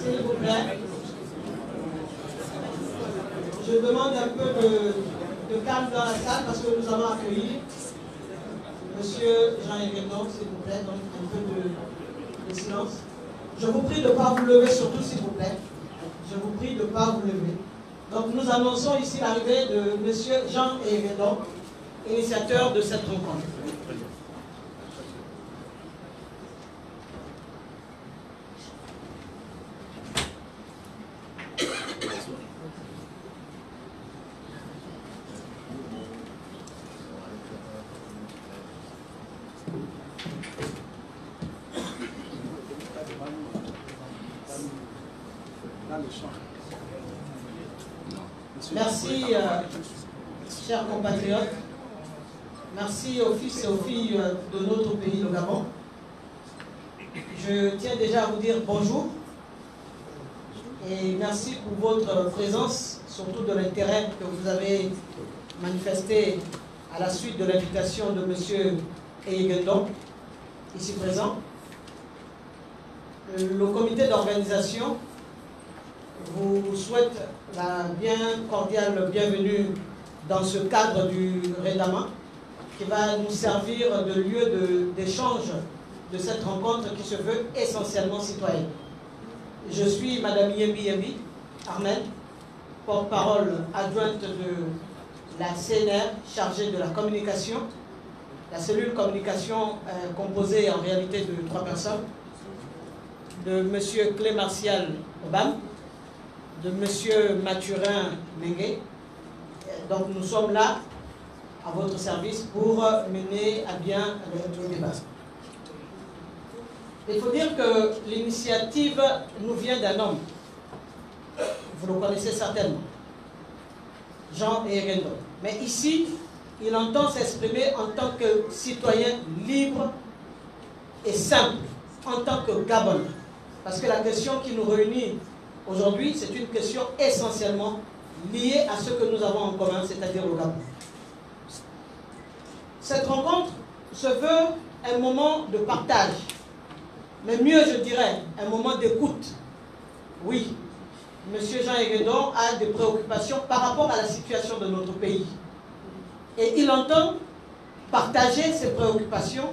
S'il vous plaît. Je demande un peu de calme dans la salle parce que nous allons accueillir Monsieur Jean-Yves Guédon, s'il vous plaît, donc un peu de silence. Je vous prie de ne pas vous lever, surtout s'il vous plaît. Je vous prie de ne pas vous lever. Donc nous annonçons ici l'arrivée de Monsieur Jean-Yves Guédon, initiateur de cette rencontre. Merci, chers compatriotes. Merci aux fils et aux filles de notre pays, le Gabon. Je tiens déjà à vous dire bonjour et merci pour votre présence, surtout de l'intérêt que vous avez manifesté à la suite de l'invitation de M. Eyguendon, ici présent. Le comité d'organisation vous souhaite la bien cordiale bienvenue dans ce cadre du Redama qui va nous servir de lieu d'échange de cette rencontre qui se veut essentiellement citoyenne. Je suis Madame Yembi Yembi Armel, porte-parole adjointe de la CNR chargée de la communication, la cellule communication composée en réalité de 3 personnes, de M. Clé Martial Obam, de M. Mathurin Mengue. Donc nous sommes là à votre service pour mener à bien le débat. Il faut dire que l'initiative nous vient d'un homme. Vous le connaissez certainement. Jean Eyguendon. Mais ici, il entend s'exprimer en tant que citoyen libre et simple, en tant que Gabonais. Parce que la question qui nous réunit aujourd'hui, c'est une question essentiellement liée à ce que nous avons en commun, c'est-à-dire le Gabon. Cette rencontre se veut un moment de partage, mais mieux je dirais, un moment d'écoute. Oui, M. Jean Eyguendon a des préoccupations par rapport à la situation de notre pays. Et il entend partager ses préoccupations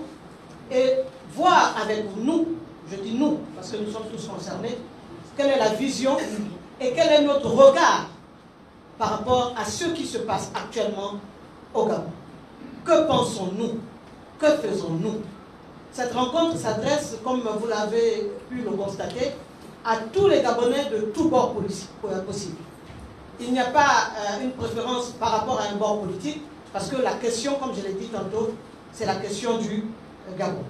et voir avec nous, je dis nous, parce que nous sommes tous concernés, quelle est la vision et quel est notre regard par rapport à ce qui se passe actuellement au Gabon. Que pensons-nous? Que faisons-nous? Cette rencontre s'adresse, comme vous l'avez pu le constater, à tous les Gabonais de tous bords possibles. Il n'y a pas une préférence par rapport à un bord politique, parce que la question, comme je l'ai dit tantôt, c'est la question du Gabon.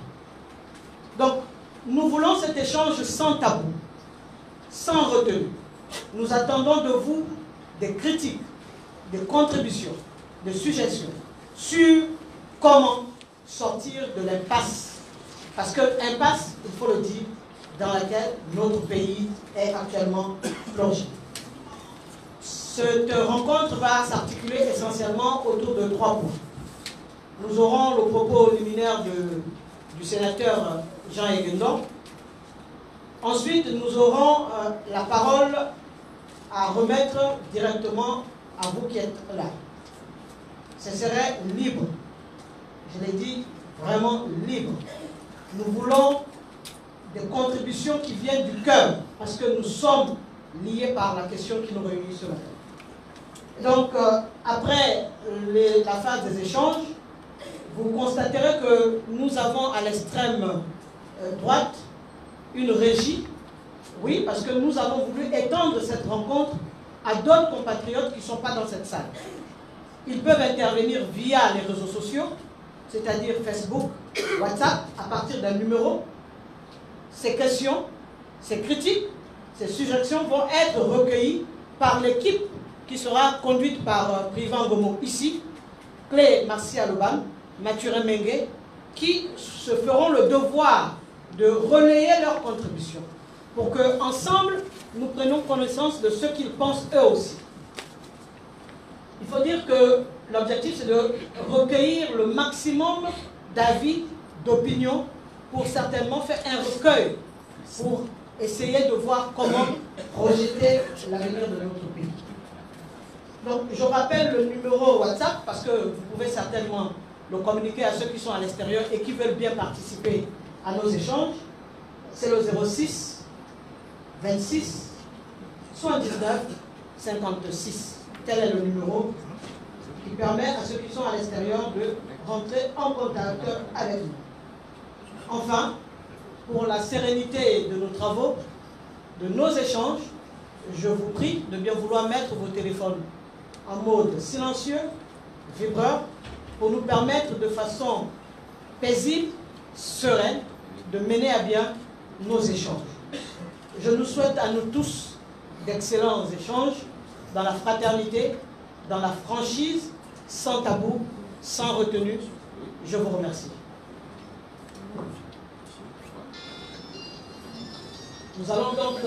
Donc, nous voulons cet échange sans tabou, sans retenue. Nous attendons de vous des critiques, des contributions, des suggestions sur comment sortir de l'impasse. Parce que l'impasse, il faut le dire, dans laquelle notre pays est actuellement plongé. Cette rencontre va s'articuler essentiellement autour de 3 points. Nous aurons le propos liminaire du sénateur Jean Eyguendon. Ensuite, nous aurons la parole à remettre directement à vous qui êtes là. Ce serait libre. Je l'ai dit, vraiment libre. Nous voulons des contributions qui viennent du cœur, parce que nous sommes liés par la question qui nous réunit ce matin. Donc, après la phase des échanges, vous constaterez que nous avons à l'extrême droite une régie. Oui, parce que nous avons voulu étendre cette rencontre à d'autres compatriotes qui ne sont pas dans cette salle. Ils peuvent intervenir via les réseaux sociaux, c'est-à-dire Facebook, WhatsApp, à partir d'un numéro. Ces questions, ces critiques, ces suggestions vont être recueillies par l'équipe qui sera conduite par Privan Gomo ici, Clé Martial Obam, Mathurin Mengue, qui se feront le devoir de relayer leurs contributions pour qu'ensemble, nous prenions connaissance de ce qu'ils pensent eux aussi. Il faut dire que l'objectif, c'est de recueillir le maximum d'avis, d'opinions pour certainement faire un recueil pour essayer de voir comment projeter l'avenir de notre pays. Donc, je rappelle le numéro WhatsApp parce que vous pouvez certainement le communiquer à ceux qui sont à l'extérieur et qui veulent bien participer à nos échanges. C'est le 06 26 79 56. Tel est le numéro qui permet à ceux qui sont à l'extérieur de rentrer en contact avec nous. Enfin, pour la sérénité de nos travaux, de nos échanges, je vous prie de bien vouloir mettre vos téléphones en mode silencieux, vibreur, pour nous permettre de façon paisible, sereine, de mener à bien nos échanges. Je nous souhaite à nous tous d'excellents échanges dans la fraternité, dans la franchise, sans tabou, sans retenue. Je vous remercie. Nous allons donc,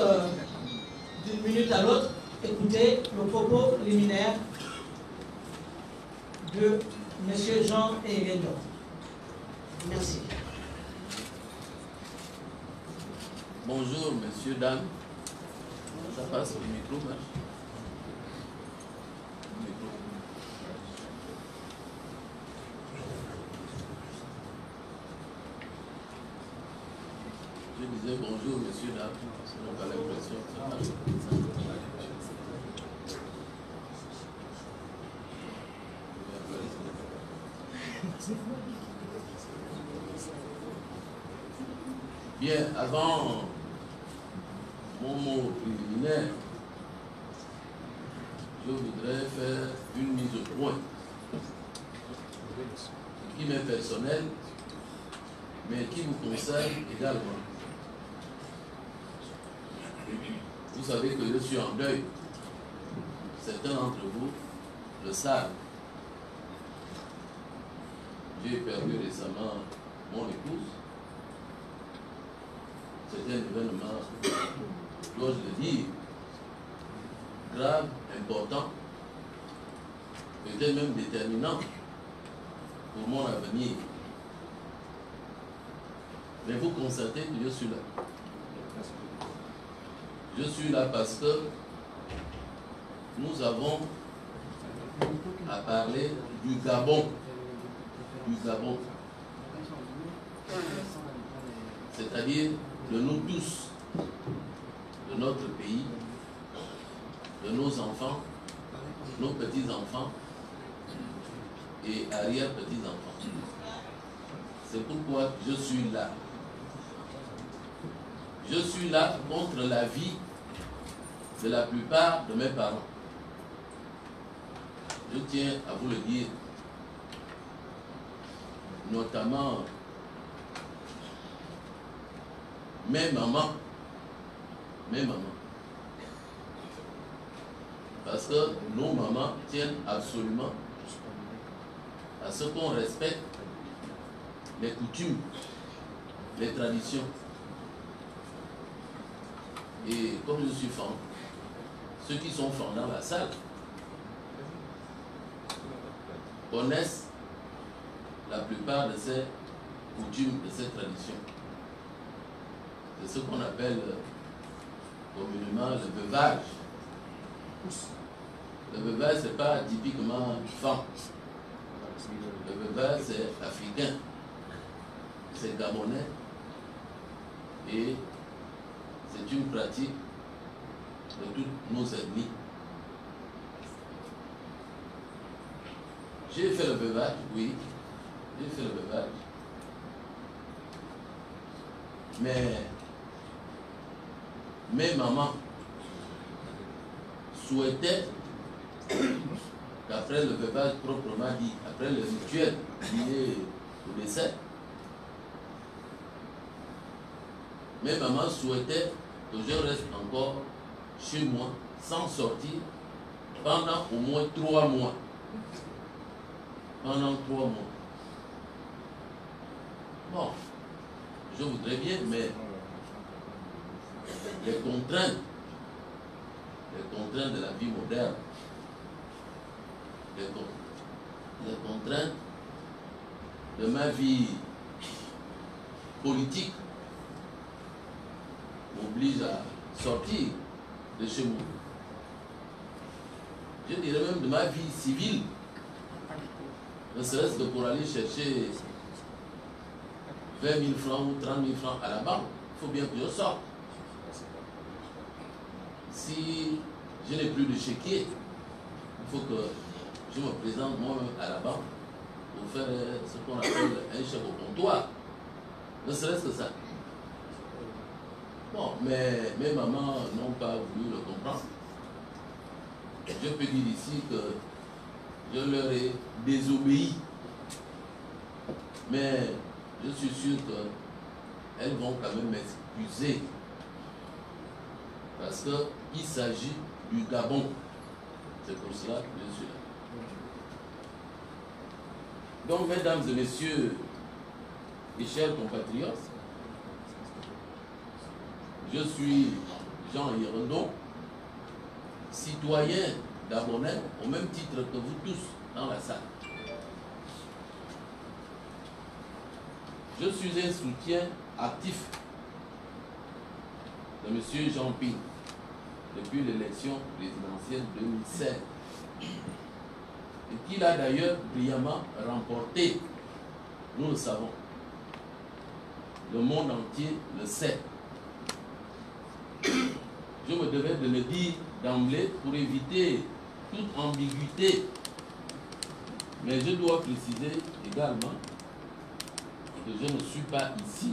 d'une minute à l'autre, écouter le propos liminaire de M. Jean Eguendo. Merci. Bonjour, messieurs, dames. Ça passe au micro, hein? Je disais bonjour, messieurs, dames. On n'a pas l'impression que ça marche. Bien, avant mon mot préliminaire, je voudrais faire une mise au point qui m'est personnelle, mais qui vous concerne également. Vous savez que je suis en deuil. Certains d'entre vous le savent. J'ai perdu récemment mon épouse. C'est un événement, dois-je le dire, grave, important, peut-être même déterminant pour mon avenir. Mais vous constatez que je suis là. Je suis là parce que nous avons à parler du Gabon. Du Gabon. C'est-à-dire de nous tous, de notre pays, de nos enfants, nos petits-enfants et arrière-petits-enfants. C'est pourquoi je suis là. Je suis là contre la vie de la plupart de mes parents. Je tiens à vous le dire, notamment mes mamans. Parce que nos mamans tiennent absolument à ce qu'on respecte les coutumes, les traditions. Et comme je suis femme, ceux qui sont femmes dans la salle connaissent la plupart de ces coutumes, de ces traditions. C'est ce qu'on appelle communément le veuvage. Le veuvage, ce n'est pas typiquement femme. Le veuvage, c'est africain, c'est gabonais et c'est une pratique de toutes nos ethnies. J'ai fait le veuvage, oui, j'ai fait le veuvage. Mais mes mamans souhaitaient qu'après le veuvage proprement dit, après le rituel lié au décès, mes mamans souhaitaient que je reste encore chez moi sans sortir pendant au moins 3 mois. Pendant 3 mois. Bon, je voudrais bien, mais les contraintes de la vie moderne, les contraintes de ma vie politique m'oblige à sortir de chez moi. Je dirais même de ma vie civile, ne serait-ce que pour aller chercher 20 000 francs ou 30 000 francs à la banque. Il faut bien que je sorte. Si je n'ai plus de chéquier, il faut que je me présente moi-même à la banque pour faire ce qu'on appelle un chèque au comptoir. Ne serait-ce que ça. Bon, mais mes mamans n'ont pas voulu le comprendre. Je peux dire ici que je leur ai désobéi. Mais je suis sûr qu'elles vont quand même m'excuser. Parce qu'il s'agit du Gabon. C'est pour cela que je suis là. Donc, mesdames et messieurs, et chers compatriotes, je suis Jean Yégendon, citoyen gabonais, au même titre que vous tous dans la salle. Je suis un soutien actif de M. Jean Ping depuis l'élection présidentielle 2016 et qu'il a d'ailleurs brillamment remporté. Nous le savons. Le monde entier le sait. Je me devais de le dire d'emblée pour éviter toute ambiguïté. Mais je dois préciser également que je ne suis pas ici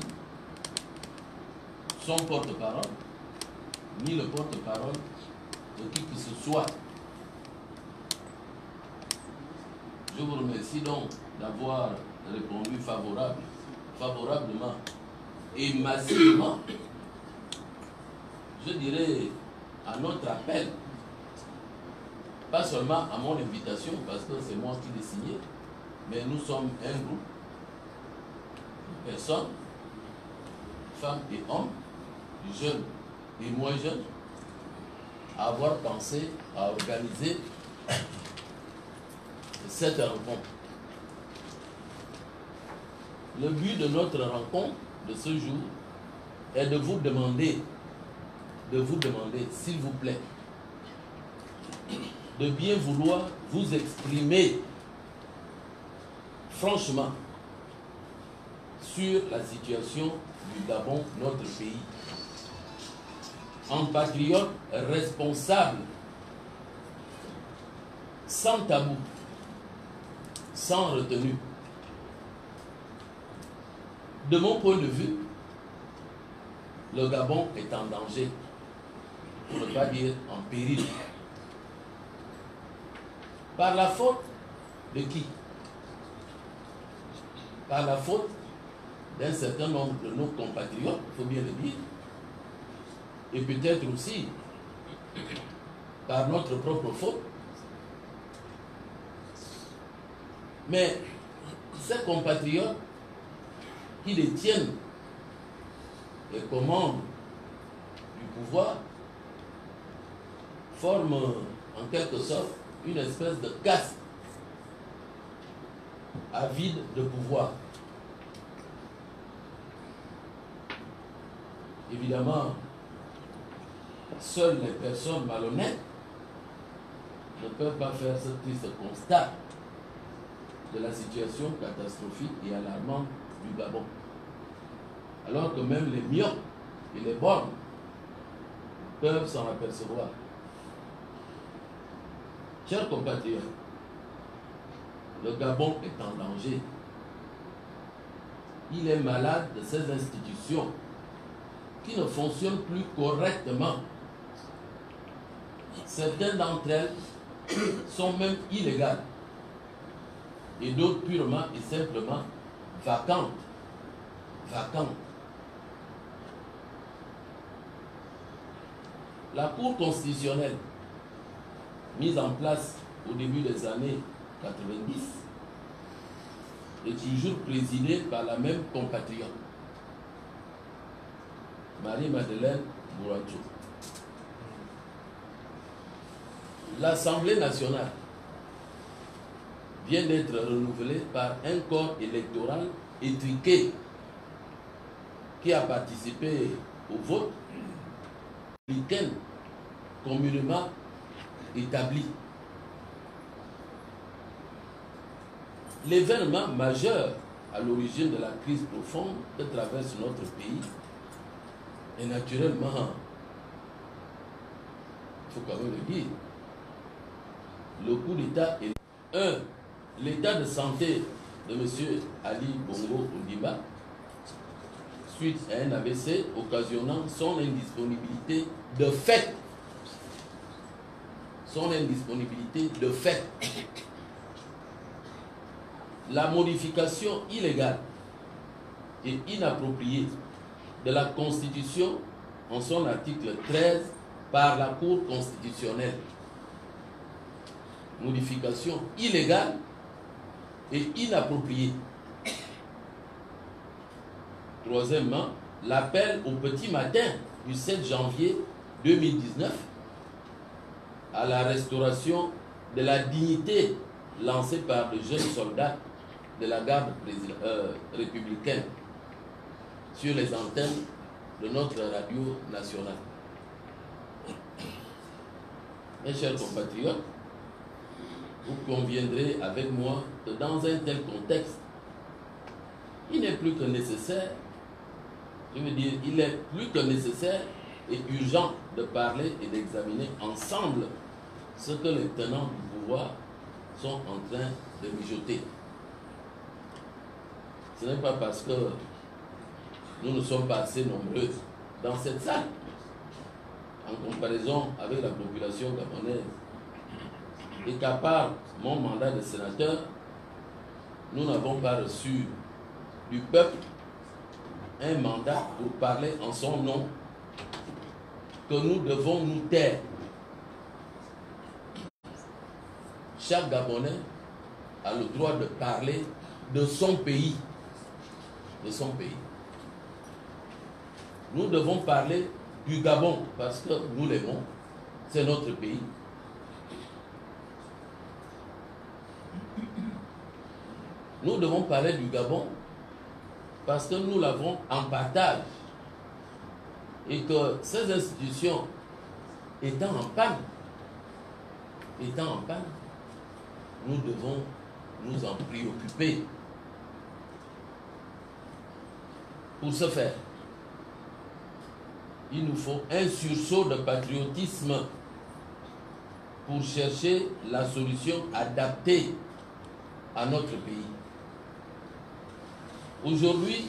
son porte-parole, ni le porte-parole de qui que ce soit. Je vous remercie donc d'avoir répondu favorablement et massivement, je dirais, à notre appel, pas seulement à mon invitation, parce que c'est moi qui l'ai signé, mais nous sommes un groupe de personnes, femmes et hommes, jeunes et moins jeunes, à avoir pensé à organiser cette rencontre. Le but de notre rencontre de ce jour est de vous demander, s'il vous plaît, de bien vouloir vous exprimer franchement sur la situation du Gabon, notre pays, en patriote responsable, sans tabou, sans retenue. De mon point de vue, le Gabon est en danger, pour ne pas dire en péril. Par la faute de qui? Par la faute d'un certain nombre de nos compatriotes, il faut bien le dire, et peut-être aussi par notre propre faute. Mais ces compatriotes qui détiennent les commandes du pouvoir forment en quelque sorte une espèce de caste avide de pouvoir. Évidemment, seules les personnes malhonnêtes ne peuvent pas faire ce triste constat de la situation catastrophique et alarmante du Gabon. Alors que même les myopes et les bornes peuvent s'en apercevoir. Chers compatriotes, le Gabon est en danger. Il est malade de ces institutions qui ne fonctionnent plus correctement. Certaines d'entre elles sont même illégales et d'autres purement et simplement vacantes. La Cour constitutionnelle, mise en place au début des années 90, est toujours présidée par la même compatriote, Marie-Madeleine Bouracho. L'Assemblée nationale vient d'être renouvelée par un corps électoral étriqué qui a participé au vote républicain communément établi. L'événement majeur à l'origine de la crise profonde que traverse notre pays est naturellement, il faut quand même le dire, le coup d'État est l'état de santé de M. Ali Bongo Ondimba suite à un AVC occasionnant son indisponibilité de fait. Son indisponibilité de fait. La modification illégale et inappropriée de la Constitution en son article 13 par la Cour constitutionnelle. Modification illégale et inappropriée. Troisièmement, l'appel au petit matin du 7 janvier 2019 à la restauration de la dignité lancée par de jeunes soldats de la garde républicaine sur les antennes de notre radio nationale. Mes chers compatriotes, vous conviendrez avec moi que dans un tel contexte, il n'est plus que nécessaire, je veux dire, il est plus que nécessaire et urgent de parler et d'examiner ensemble ce que les tenants du pouvoir sont en train de mijoter. Ce n'est pas parce que nous ne sommes pas assez nombreux dans cette salle, en comparaison avec la population gabonaise, et qu'à part mon mandat de sénateur, nous n'avons pas reçu du peuple un mandat pour parler en son nom, que nous devons nous taire. Chaque Gabonais a le droit de parler de son pays. De son pays. Nous devons parler du Gabon parce que nous l'aimons, c'est notre pays. Nous devons parler du Gabon parce que nous l'avons en partage et que ces institutions étant en panne, nous devons nous en préoccuper. Pour ce faire, il nous faut un sursaut de patriotisme pour chercher la solution adaptée à notre pays. Aujourd'hui,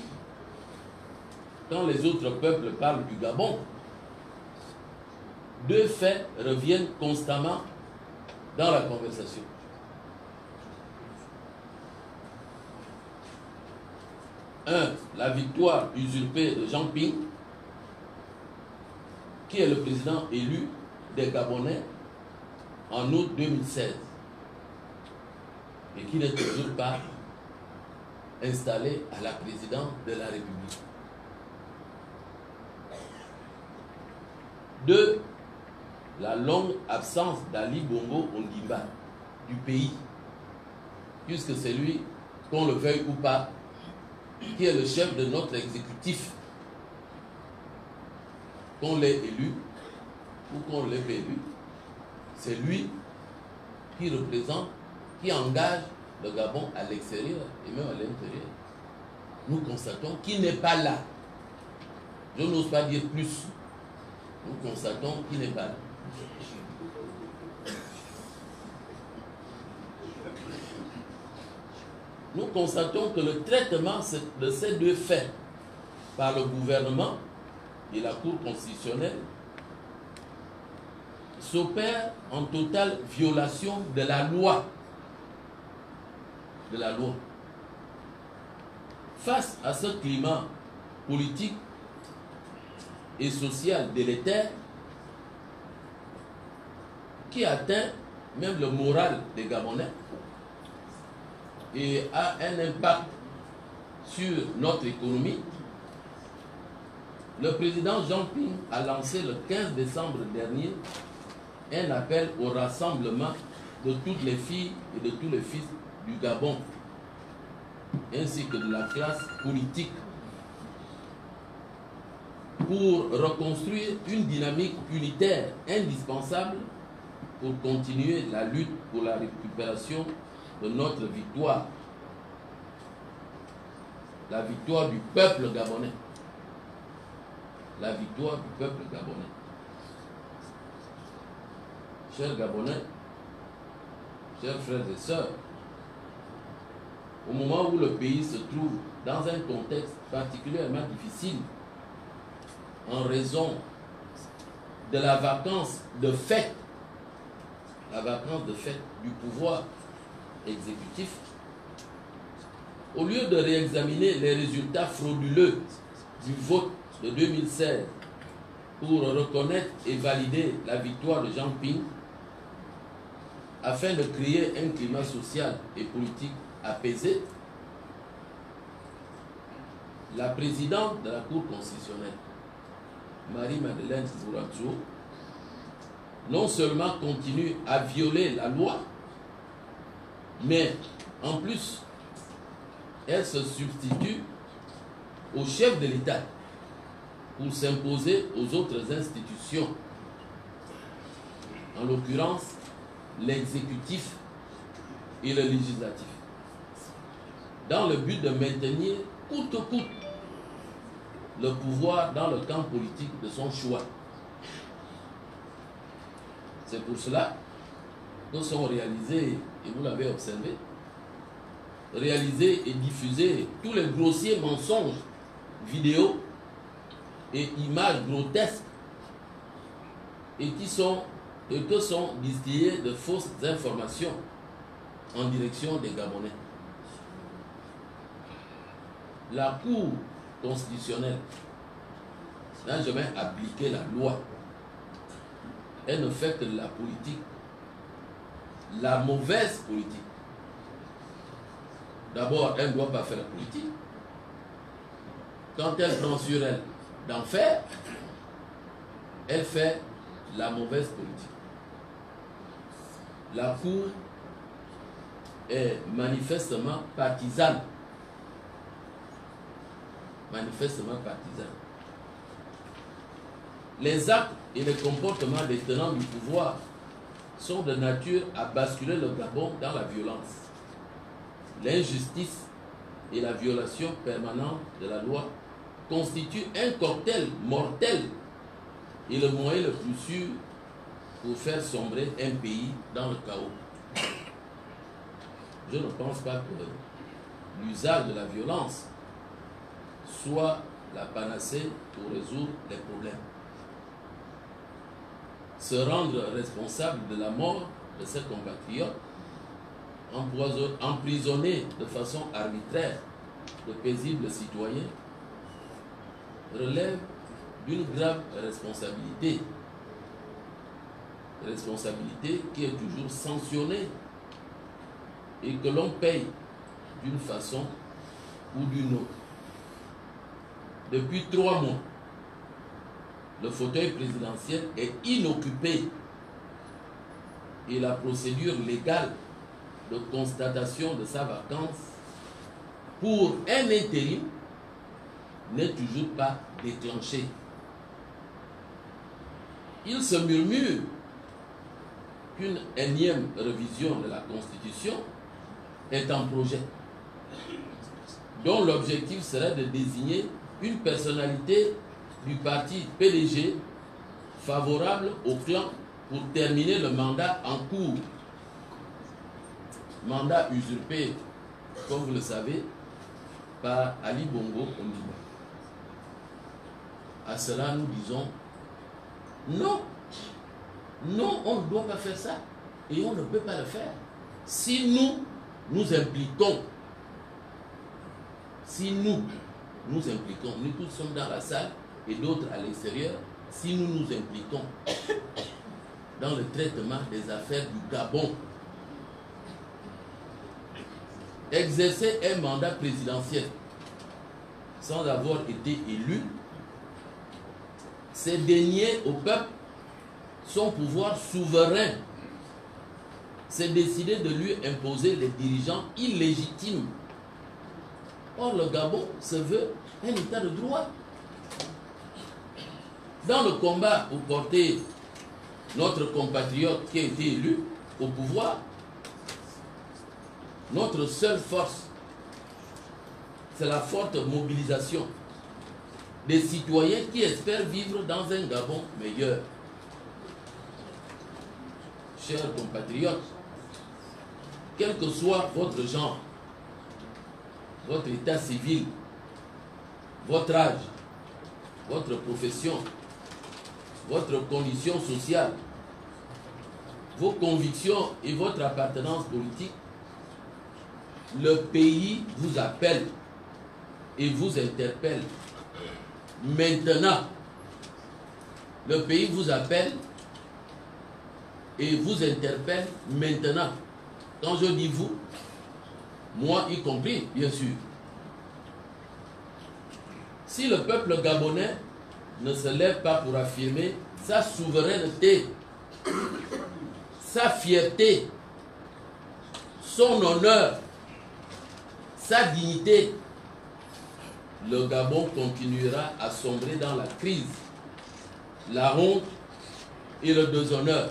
quand les autres peuples parlent du Gabon, deux faits reviennent constamment dans la conversation. Un, la victoire usurpée de Jean Ping, qui est le président élu des Gabonais en août 2016 et qui n'est toujours pas installé à la présidence de la République. Deux, la longue absence d'Ali Bongo Ondimba du pays, puisque c'est lui, qu'on le veuille ou pas, qui est le chef de notre exécutif, qu'on l'ait élu ou qu'on l'ait pas élu, c'est lui qui représente, qui engage le Gabon à l'extérieur et même à l'intérieur. Nous constatons qu'il n'est pas là. Je n'ose pas dire plus. Nous constatons qu'il n'est pas là. Nous constatons que le traitement de ces deux faits par le gouvernement et la Cour constitutionnelle s'opère en totale violation de la loi. De la loi. Face à ce climat politique et social délétère qui atteint même le moral des Gabonais et a un impact sur notre économie, le président Jean Ping a lancé le 15 décembre dernier un appel au rassemblement de toutes les filles et de tous les fils du Gabon, ainsi que de la classe politique, pour reconstruire une dynamique unitaire indispensable pour continuer la lutte pour la récupération de notre victoire. La victoire du peuple gabonais. La victoire du peuple gabonais. Chers Gabonais, chers frères et sœurs, au moment où le pays se trouve dans un contexte particulièrement difficile, en raison de la vacance de fait, du pouvoir exécutif, au lieu de réexaminer les résultats frauduleux du vote de 2016 pour reconnaître et valider la victoire de Jean Ping, afin de créer un climat social et politique apaisé, la présidente de la Cour constitutionnelle, Marie-Madeleine Bouradzo, non seulement continue à violer la loi, mais en plus, elle se substitue au chef de l'État pour s'imposer aux autres institutions, en l'occurrence l'exécutif et le législatif, dans le but de maintenir coûte que coûte le pouvoir dans le camp politique de son choix. C'est pour cela que sont réalisés, et vous l'avez observé, réalisés et diffusés tous les grossiers mensonges, vidéos et images grotesques et que sont distillées de fausses informations en direction des Gabonais. La Cour constitutionnelle n'a jamais appliqué la loi. Elle ne fait que de la politique, la mauvaise politique. D'abord, elle ne doit pas faire la politique. Quand elle prend sur elle d'en faire, elle fait la mauvaise politique. La Cour est manifestement partisane. Manifestement partisane. Les actes et les comportements des tenants du pouvoir sont de nature à basculer le Gabon dans la violence. L'injustice et la violation permanente de la loi constituent un cocktail mortel et le moyen le plus sûr pour faire sombrer un pays dans le chaos. Je ne pense pas que l'usage de la violence soit la panacée pour résoudre les problèmes. Se rendre responsable de la mort de ses compatriotes, emprisonner de façon arbitraire de paisibles citoyens, relève d'une grave responsabilité. Responsabilité qui est toujours sanctionnée et que l'on paye d'une façon ou d'une autre. Depuis 3 mois, le fauteuil présidentiel est inoccupé et la procédure légale de constatation de sa vacance pour un intérim n'est toujours pas déclenchée. Il se murmure qu'une énième révision de la Constitution est en projet, dont l'objectif serait de désigner une personnalité du parti PDG favorable au clan pour terminer le mandat en cours. Mandat usurpé, comme vous le savez, par Ali Bongo Ondimba. À cela, nous disons non. Non, on ne doit pas faire ça. Et on ne peut pas le faire. Si nous nous impliquons, nous tous sommes dans la salle et d'autres à l'extérieur, si nous nous impliquons dans le traitement des affaires du Gabon, exercer un mandat présidentiel sans avoir été élu, c'est dénier au peuple son pouvoir souverain. C'est décider de lui imposer les dirigeants illégitimes. Or, le Gabon se veut un état de droit. Dans le combat pour porter notre compatriote qui a été élu au pouvoir, notre seule force, c'est la forte mobilisation des citoyens qui espèrent vivre dans un Gabon meilleur. Chers compatriotes, quel que soit votre genre, votre état civil, votre âge, votre profession, votre condition sociale, vos convictions et votre appartenance politique, le pays vous appelle et vous interpelle. Maintenant, le pays vous appelle et vous interpelle maintenant. Quand je dis vous, moi y compris, bien sûr. Si le peuple gabonais ne se lève pas pour affirmer sa souveraineté, sa fierté, son honneur, sa dignité, le Gabon continuera à sombrer dans la crise, la honte et le déshonneur.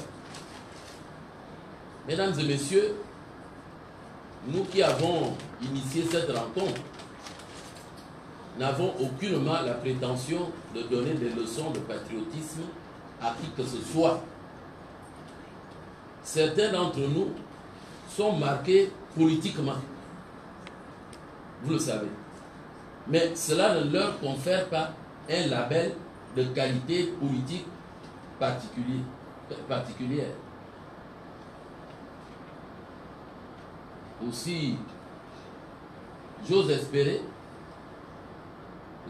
Mesdames et messieurs, nous qui avons initié cette rencontre n'avons aucunement la prétention de donner des leçons de patriotisme à qui que ce soit. Certains d'entre nous sont marqués politiquement, vous le savez. Mais cela ne leur confère pas un label de qualité politique particulière. Aussi, j'ose espérer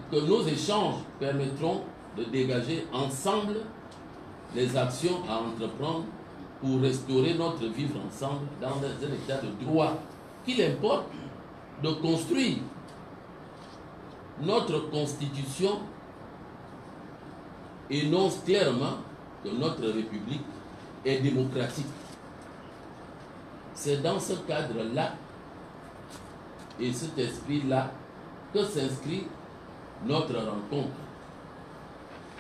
que nos échanges permettront de dégager ensemble les actions à entreprendre pour restaurer notre vivre ensemble dans un état de droit, qu'il importe de construire notre constitution énonce clairement que notre République est démocratique. C'est dans ce cadre-là et cet esprit-là que s'inscrit notre rencontre.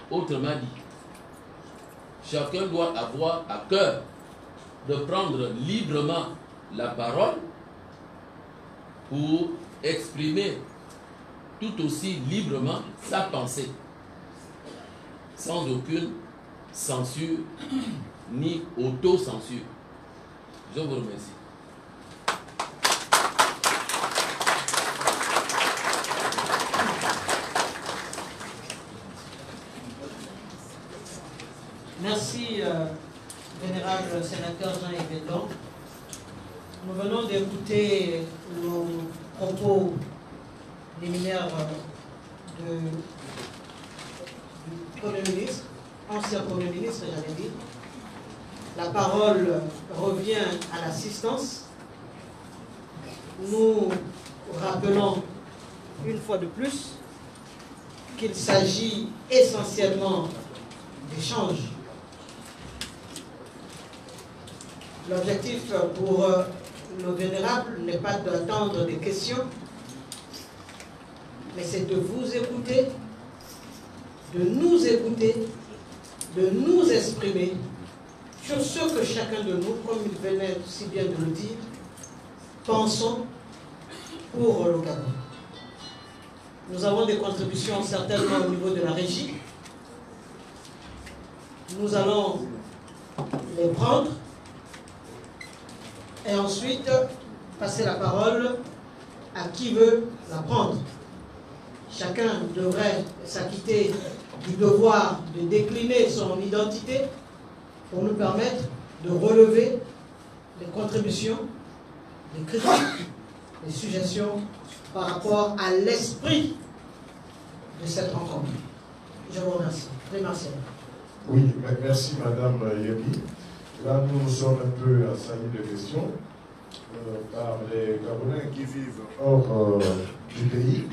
Autrement dit, chacun doit avoir à cœur de prendre librement la parole pour exprimer tout aussi librement sa pensée, sans aucune censure ni autocensure. Je vous remercie. Merci, vénérable sénateur Jean Yves. Nous venons d'écouter nos propos liminaires du Premier ministre, ancien Premier ministre, j'allais dire. La parole revient à l'assistance. Nous rappelons une fois de plus qu'il s'agit essentiellement d'échanges. L'objectif pour nos vénérables n'est pas d'attendre des questions, mais c'est de vous écouter, de nous exprimer sur ce que chacun de nous, comme il venait si bien de le dire, pensons pour le Gabon. Nous avons des contributions certainement au niveau de la régie. Nous allons les prendre et ensuite passer la parole à qui veut la prendre. Chacun devrait s'acquitter du devoir de décliner son identité pour nous permettre de relever les contributions, les critiques, les suggestions par rapport à l'esprit de cette rencontre. Je vous remercie. Merci. Oui, merci Madame Yebi. Là, nous sommes un peu assaillis de questions par les Gabonais qui vivent hors du pays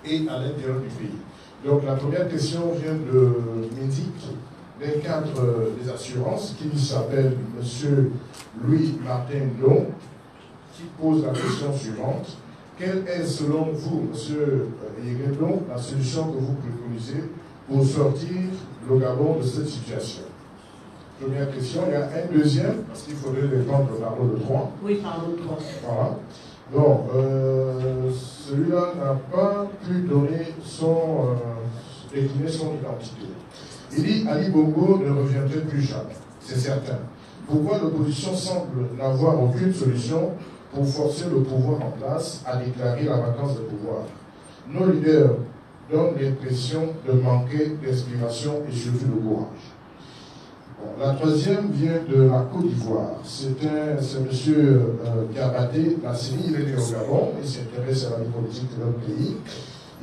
et à l'intérieur du pays. Donc la première question vient de Médic, d'un cadre des assurances qui s'appelle M. Louis-Martin Long, qui pose la question suivante. Quelle est selon vous, M. Yeguendon, la solution que vous préconisez pour sortir le Gabon de cette situation? Première question. Il y a un deuxième, parce qu'il faudrait répondre par l'eau de 3. Oui, par l'eau de 3. Voilà. Donc, celui-là n'a pas pu donner décliner son identité. Il dit Ali Bongo ne reviendrait plus jamais, c'est certain. Pourquoi l'opposition semble n'avoir aucune solution pour forcer le pouvoir en place à déclarer la vacance de pouvoir? Nos leaders donnent l'impression de manquer d'inspiration et surtout de courage. Bon, la troisième vient de la Côte d'Ivoire. C'est M. Diabaté Nassini, il est né au Gabon, il s'intéresse à la vie politique de notre pays.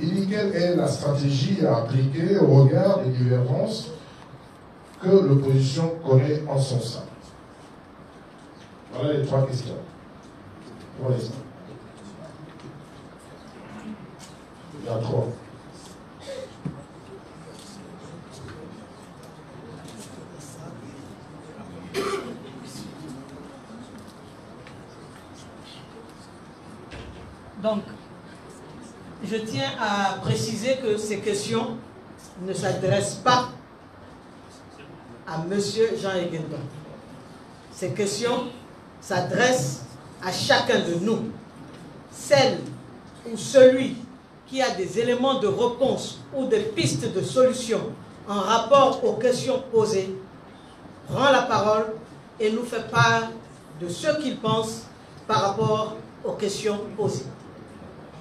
Il dit quelle est la stratégie à appliquer au regard des divergences que l'opposition connaît en son sein. Voilà les 3 questions. Pour l'instant. Il y a 3. Donc, je tiens à préciser que ces questions ne s'adressent pas à M. Jean Eguendon. Ces questions s'adressent à chacun de nous. Celle ou celui qui a des éléments de réponse ou des pistes de solution en rapport aux questions posées prend la parole et nous fait part de ce qu'il pense par rapport aux questions posées.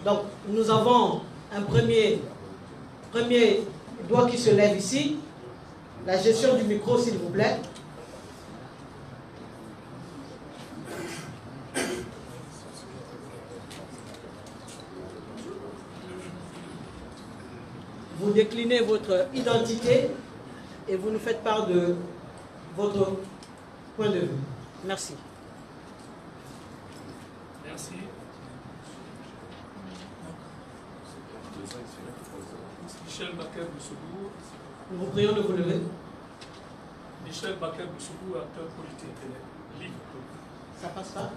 Donc, nous avons un premier doigt qui se lève ici. La gestion du micro, s'il vous plaît. Vous déclinez votre identité et vous nous faites part de votre point de vue. Merci. Merci. Michel Baker Boussougou. Nous vous prions de vous lever. Michel Baker Boussougou, acteur politique libre. Ça passe pas?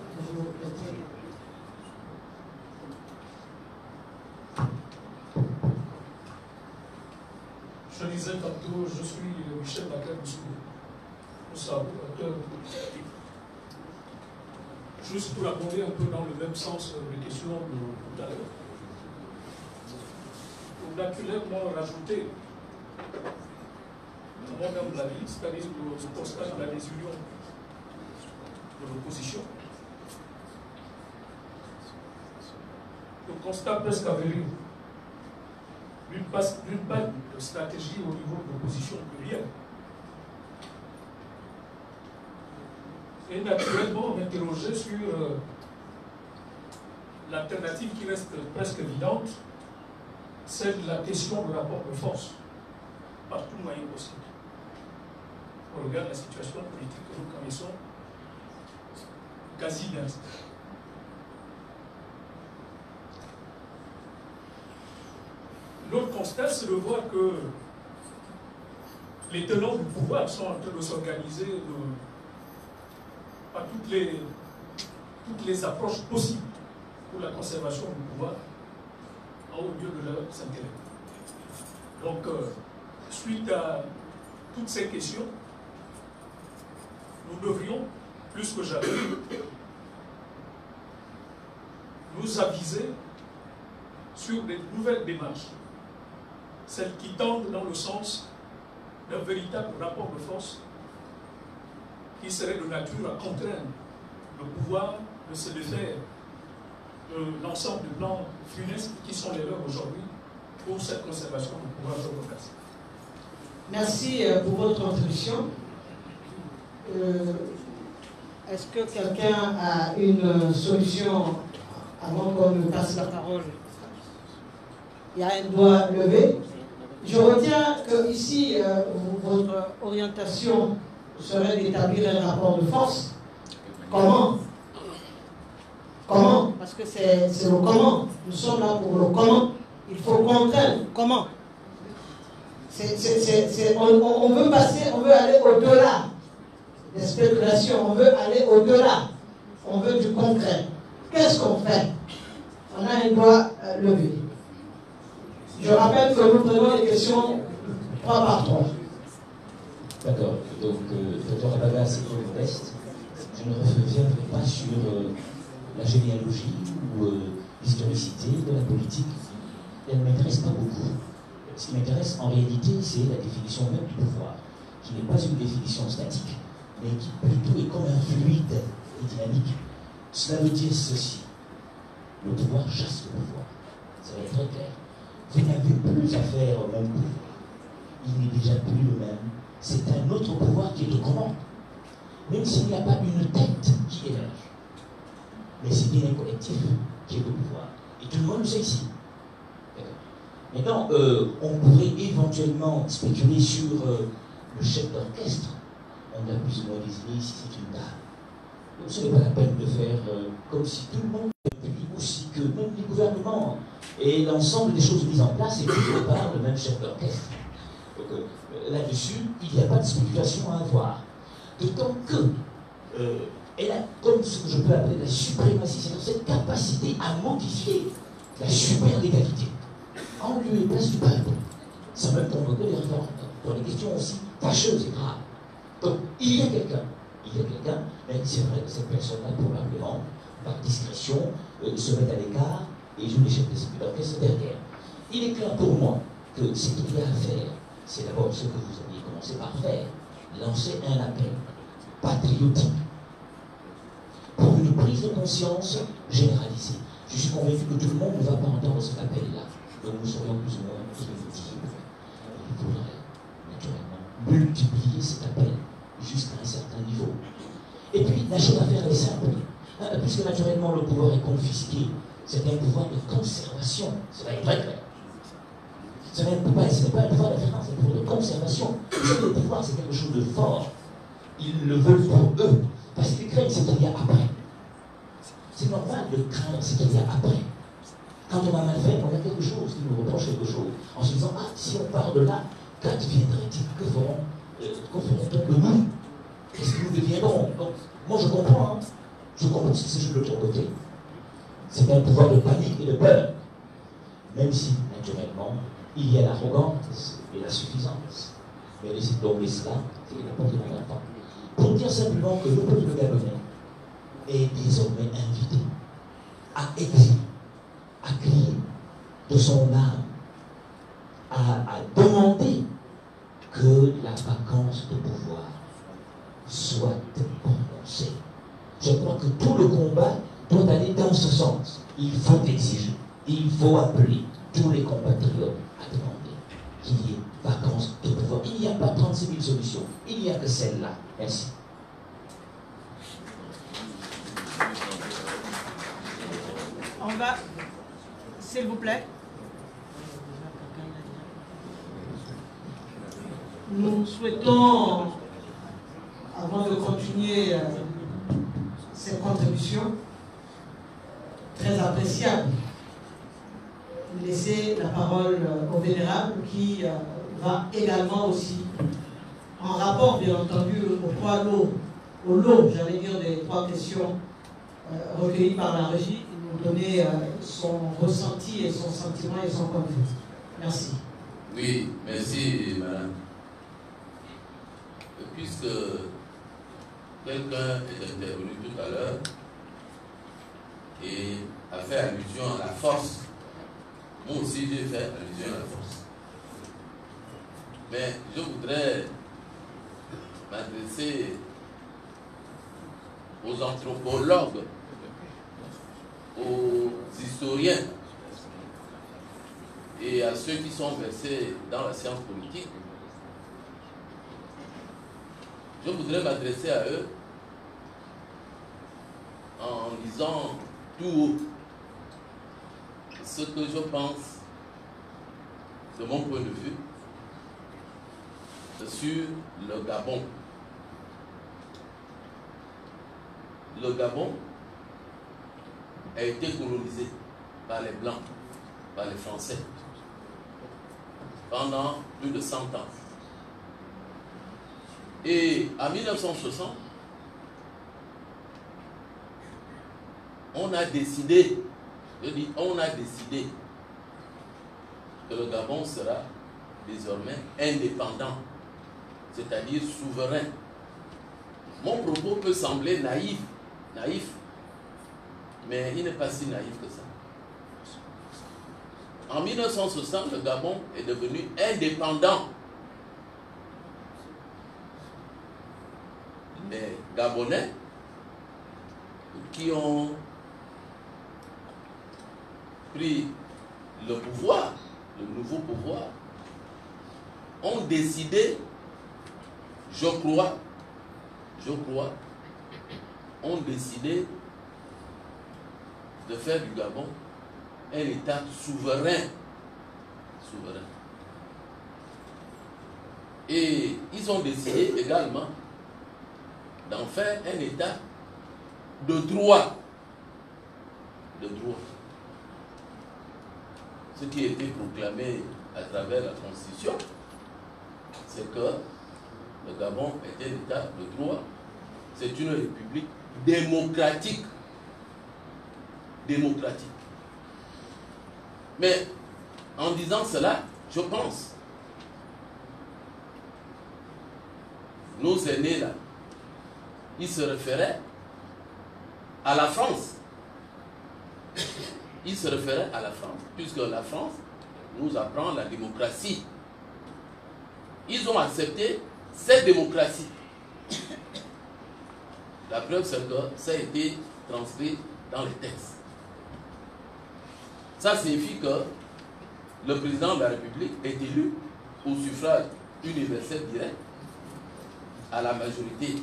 Je disais tantôt, je suis Michel Baker Boussougou. Nous sommes acteurs politiques. Juste pour aborder un peu dans le même sens les questions de tout à l'heure. Pour naturellement rajouter mon même la vie, c'est-à-dire le constat de la désunion de l'opposition. Le constat presque avéré d'une part de stratégie au niveau de l'opposition plurielle. Et naturellement m'interroger sur l'alternative qui reste presque évidente, celle de la question du rapport de force, par tout moyen possible. On regarde la situation politique que nous connaissons quasi d'instant. L'autre constat, c'est de voir que les tenants du pouvoir sont en train de s'organiser à toutes les approches possibles pour la conservation du pouvoir au lieu de leurs intérêts. Donc, suite à toutes ces questions, nous devrions, plus que jamais, nous aviser sur des nouvelles démarches, celles qui tendent dans le sens d'un véritable rapport de force qui serait de nature à contraindre le pouvoir de se défaire de l'ensemble des plans funestes qui sont les leurs aujourd'hui pour cette conservation du pouvoir démocratique. Merci pour votre contribution. Est-ce que quelqu'un a une solution avant qu'on me passe la parole? Il y a un doigt levé. Je retiens que ici, votre orientation serait d'établir un rapport de force. Comment? Comment? Parce que c'est le comment. Nous sommes là pour le comment. Il faut contraindre. Comment? On veut passer, on veut aller au-delà des spéculations, on veut aller au-delà. On veut du concret. Qu'est-ce qu'on fait? On a un doigt levé. Je rappelle que nous prenons les questions 3 par 3. D'accord. Donc, Dr Abaga, c'est trop modeste. Je ne reviendrai pas sur la généalogie ou l'historicité de la politique. Elle ne m'intéresse pas beaucoup. Ce qui m'intéresse en réalité, c'est la définition même du pouvoir, qui n'est pas une définition statique, mais qui plutôt est comme un fluide et dynamique. Cela veut dire ceci. Le pouvoir chasse le pouvoir. Ça va être très clair. Vous n'avez plus affaire au même pouvoir. Il n'est déjà plus le même. C'est un autre pouvoir qui est aux commandes. Même s'il n'y a pas une tête qui émerge. Mais c'est bien un collectif qui est au pouvoir. Et tout le monde le sait ici. Maintenant, on pourrait éventuellement spéculer sur le chef d'orchestre. On a plus ou moins désigné si c'est une dame. Donc, ce n'est pas la peine de faire comme si tout le monde, puis aussi que même les gouvernements et l'ensemble des choses mises en place est toujours par le même chef d'orchestre. Donc là-dessus, il n'y a pas de spéculation à avoir. D'autant que elle a comme ce que je peux appeler la suprématie, c'est-à-dire cette capacité à modifier la super légalité en lieu et place du peuple, sans même convoquer les référendums, pour des questions aussi fâcheuses et graves. Donc, il y a quelqu'un, mais c'est vrai que cette personne-là, probablement, par discrétion, se met à l'écart et joue les chefs d'orchestre derrière. Il est clair pour moi que ce qu'il y a à faire, c'est d'abord ce que vous aviez commencé par faire, lancer un appel patriotique pour une prise de conscience généralisée. Je suis convaincu que tout le monde ne va pas entendre cet appel-là. Donc nous serions plus ou moins primitifs. Il faudrait naturellement multiplier cet appel jusqu'à un certain niveau. Et puis la chose à faire est simple. Puisque naturellement le pouvoir est confisqué, c'est un pouvoir de conservation. Cela est très clair. Ce n'est pas un pouvoir d'influence, c'est un pouvoir de conservation. Le pouvoir, c'est quelque chose de fort. Ils le veulent pour eux. Parce qu'ils craignent ce qu'il y a après. C'est normal de craindre ce qu'il y a après. Quand on a mal fait, on a quelque chose qui nous reproche quelque chose. En se disant, ah, si on part de là, qu'adviendrait-il? Que feront-on de nous? Qu'est-ce que nous deviendrons? Donc, moi je comprends, hein. Je comprends si c'est juste de l'autre côté. C'est un pouvoir de panique et de peur. Même si, naturellement, il y a l'arrogance et la suffisance. Mais laissez tomber cela, c'est n'importe quel enfant. Pour dire simplement que le peuple gabonais est désormais invité à écrire, à crier de son âme, à demander que la vacance de pouvoir soit prononcée. Je crois que tout le combat doit aller dans ce sens. Il faut exiger, il faut appeler tous les compatriotes à demander qu'il y ait vacance de pouvoir. Il n'y a pas 36 000 solutions, il n'y a que celle-là. Merci. On va, s'il vous plaît. Nous souhaitons, avant de continuer cette contribution très appréciable, laisser la parole au Vénérable qui va également aussi, en rapport bien entendu au lot, j'allais dire, des 3 questions recueillies par la régie, nous donner son ressenti et son sentiment et son point de vue. Merci. Oui, merci madame. Puisque quelqu'un est intervenu tout à l'heure et a fait allusion à la force, moi aussi j'ai fait allusion à la force. Mais je voudrais m'adresser aux anthropologues, aux historiens et à ceux qui sont versés dans la science politique. Je voudrais m'adresser à eux en disant tout haut ce que je pense de mon point de vue sur le Gabon. Le Gabon a été colonisé par les Blancs, par les Français, pendant plus de 100 ans. Et en 1960, on a décidé, je dis on a décidé que le Gabon sera désormais indépendant, c'est-à-dire souverain. Mon propos peut sembler naïf, mais il n'est pas si naïf que ça. En 1960, le Gabon est devenu indépendant. Les Gabonais qui ont pris le pouvoir, le nouveau pouvoir, ont décidé, je crois, ont décidé de faire du Gabon un État souverain. Et ils ont décidé également d'en faire un État de droit. Ce qui a été proclamé à travers la Constitution, c'est que le Gabon est un État de droit. C'est une république démocratique. Mais en disant cela, je pense, nos aînés là, ils se référaient à la France. Ils se référaient à la France, puisque la France nous apprend la démocratie. Ils ont accepté cette démocratie. La preuve, c'est que ça a été transcrit dans les textes. Ça signifie que le président de la République est élu au suffrage universel direct à la majorité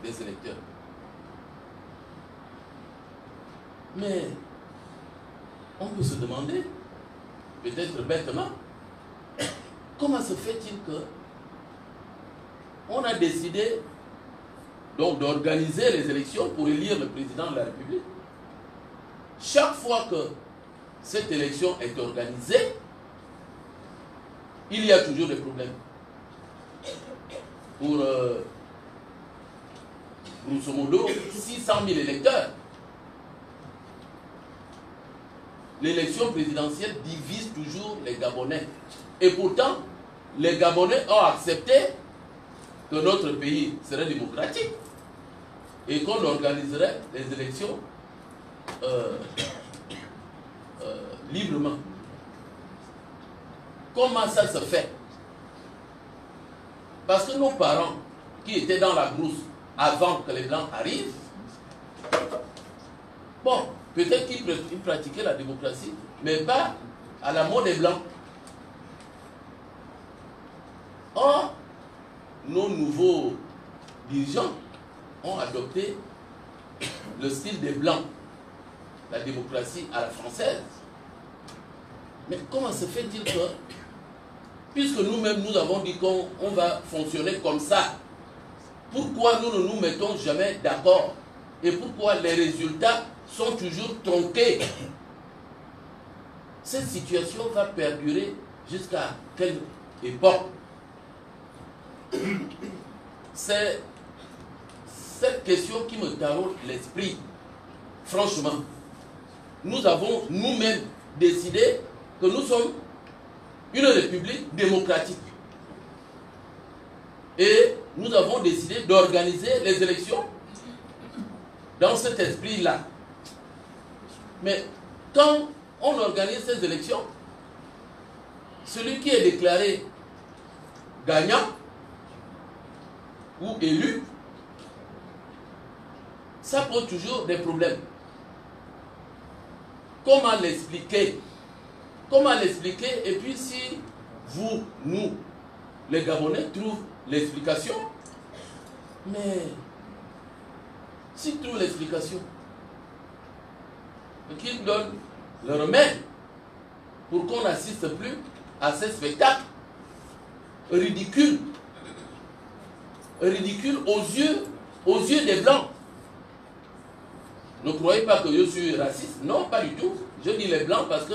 des électeurs. Mais on peut se demander, peut-être bêtement, comment se fait-il que on a décidé donc d'organiser les élections pour élire le président de la République. Chaque fois que cette élection est organisée, il y a toujours des problèmes. Pour, grosso modo, 600 000 électeurs. L'élection présidentielle divise toujours les Gabonais. Et pourtant, les Gabonais ont accepté que notre pays serait démocratique et qu'on organiserait les élections librement. Comment ça se fait? Parce que nos parents, qui étaient dans la brousse avant que les Blancs arrivent, bon, peut-être qu'ils pratiquaient la démocratie, mais pas à la mode des Blancs. Or, nos nouveaux dirigeants ont adopté le style des Blancs, la démocratie à la française. Mais comment se fait-il que, puisque nous-mêmes nous avons dit qu'on va fonctionner comme ça, pourquoi nous ne nous mettons jamais d'accord? Et pourquoi les résultats sont toujours tronqués? Cette situation va perdurer jusqu'à quelle époque? C'est cette question qui me taraude l'esprit. Franchement, nous avons nous-mêmes décidé que nous sommes une république démocratique. Et nous avons décidé d'organiser les élections dans cet esprit-là. Mais quand on organise ces élections, celui qui est déclaré gagnant ou élu, ça pose toujours des problèmes. Comment l'expliquer? Comment l'expliquer? Et puis si vous, nous, les Gabonais, trouvent l'explication, mais s'ils trouvent l'explication, qu'ils donnent le remède pour qu'on n'assiste plus à ces spectacles ridicules. Ridicules aux yeux des Blancs. Ne croyez pas que je suis raciste. Non, pas du tout. Je dis les Blancs parce que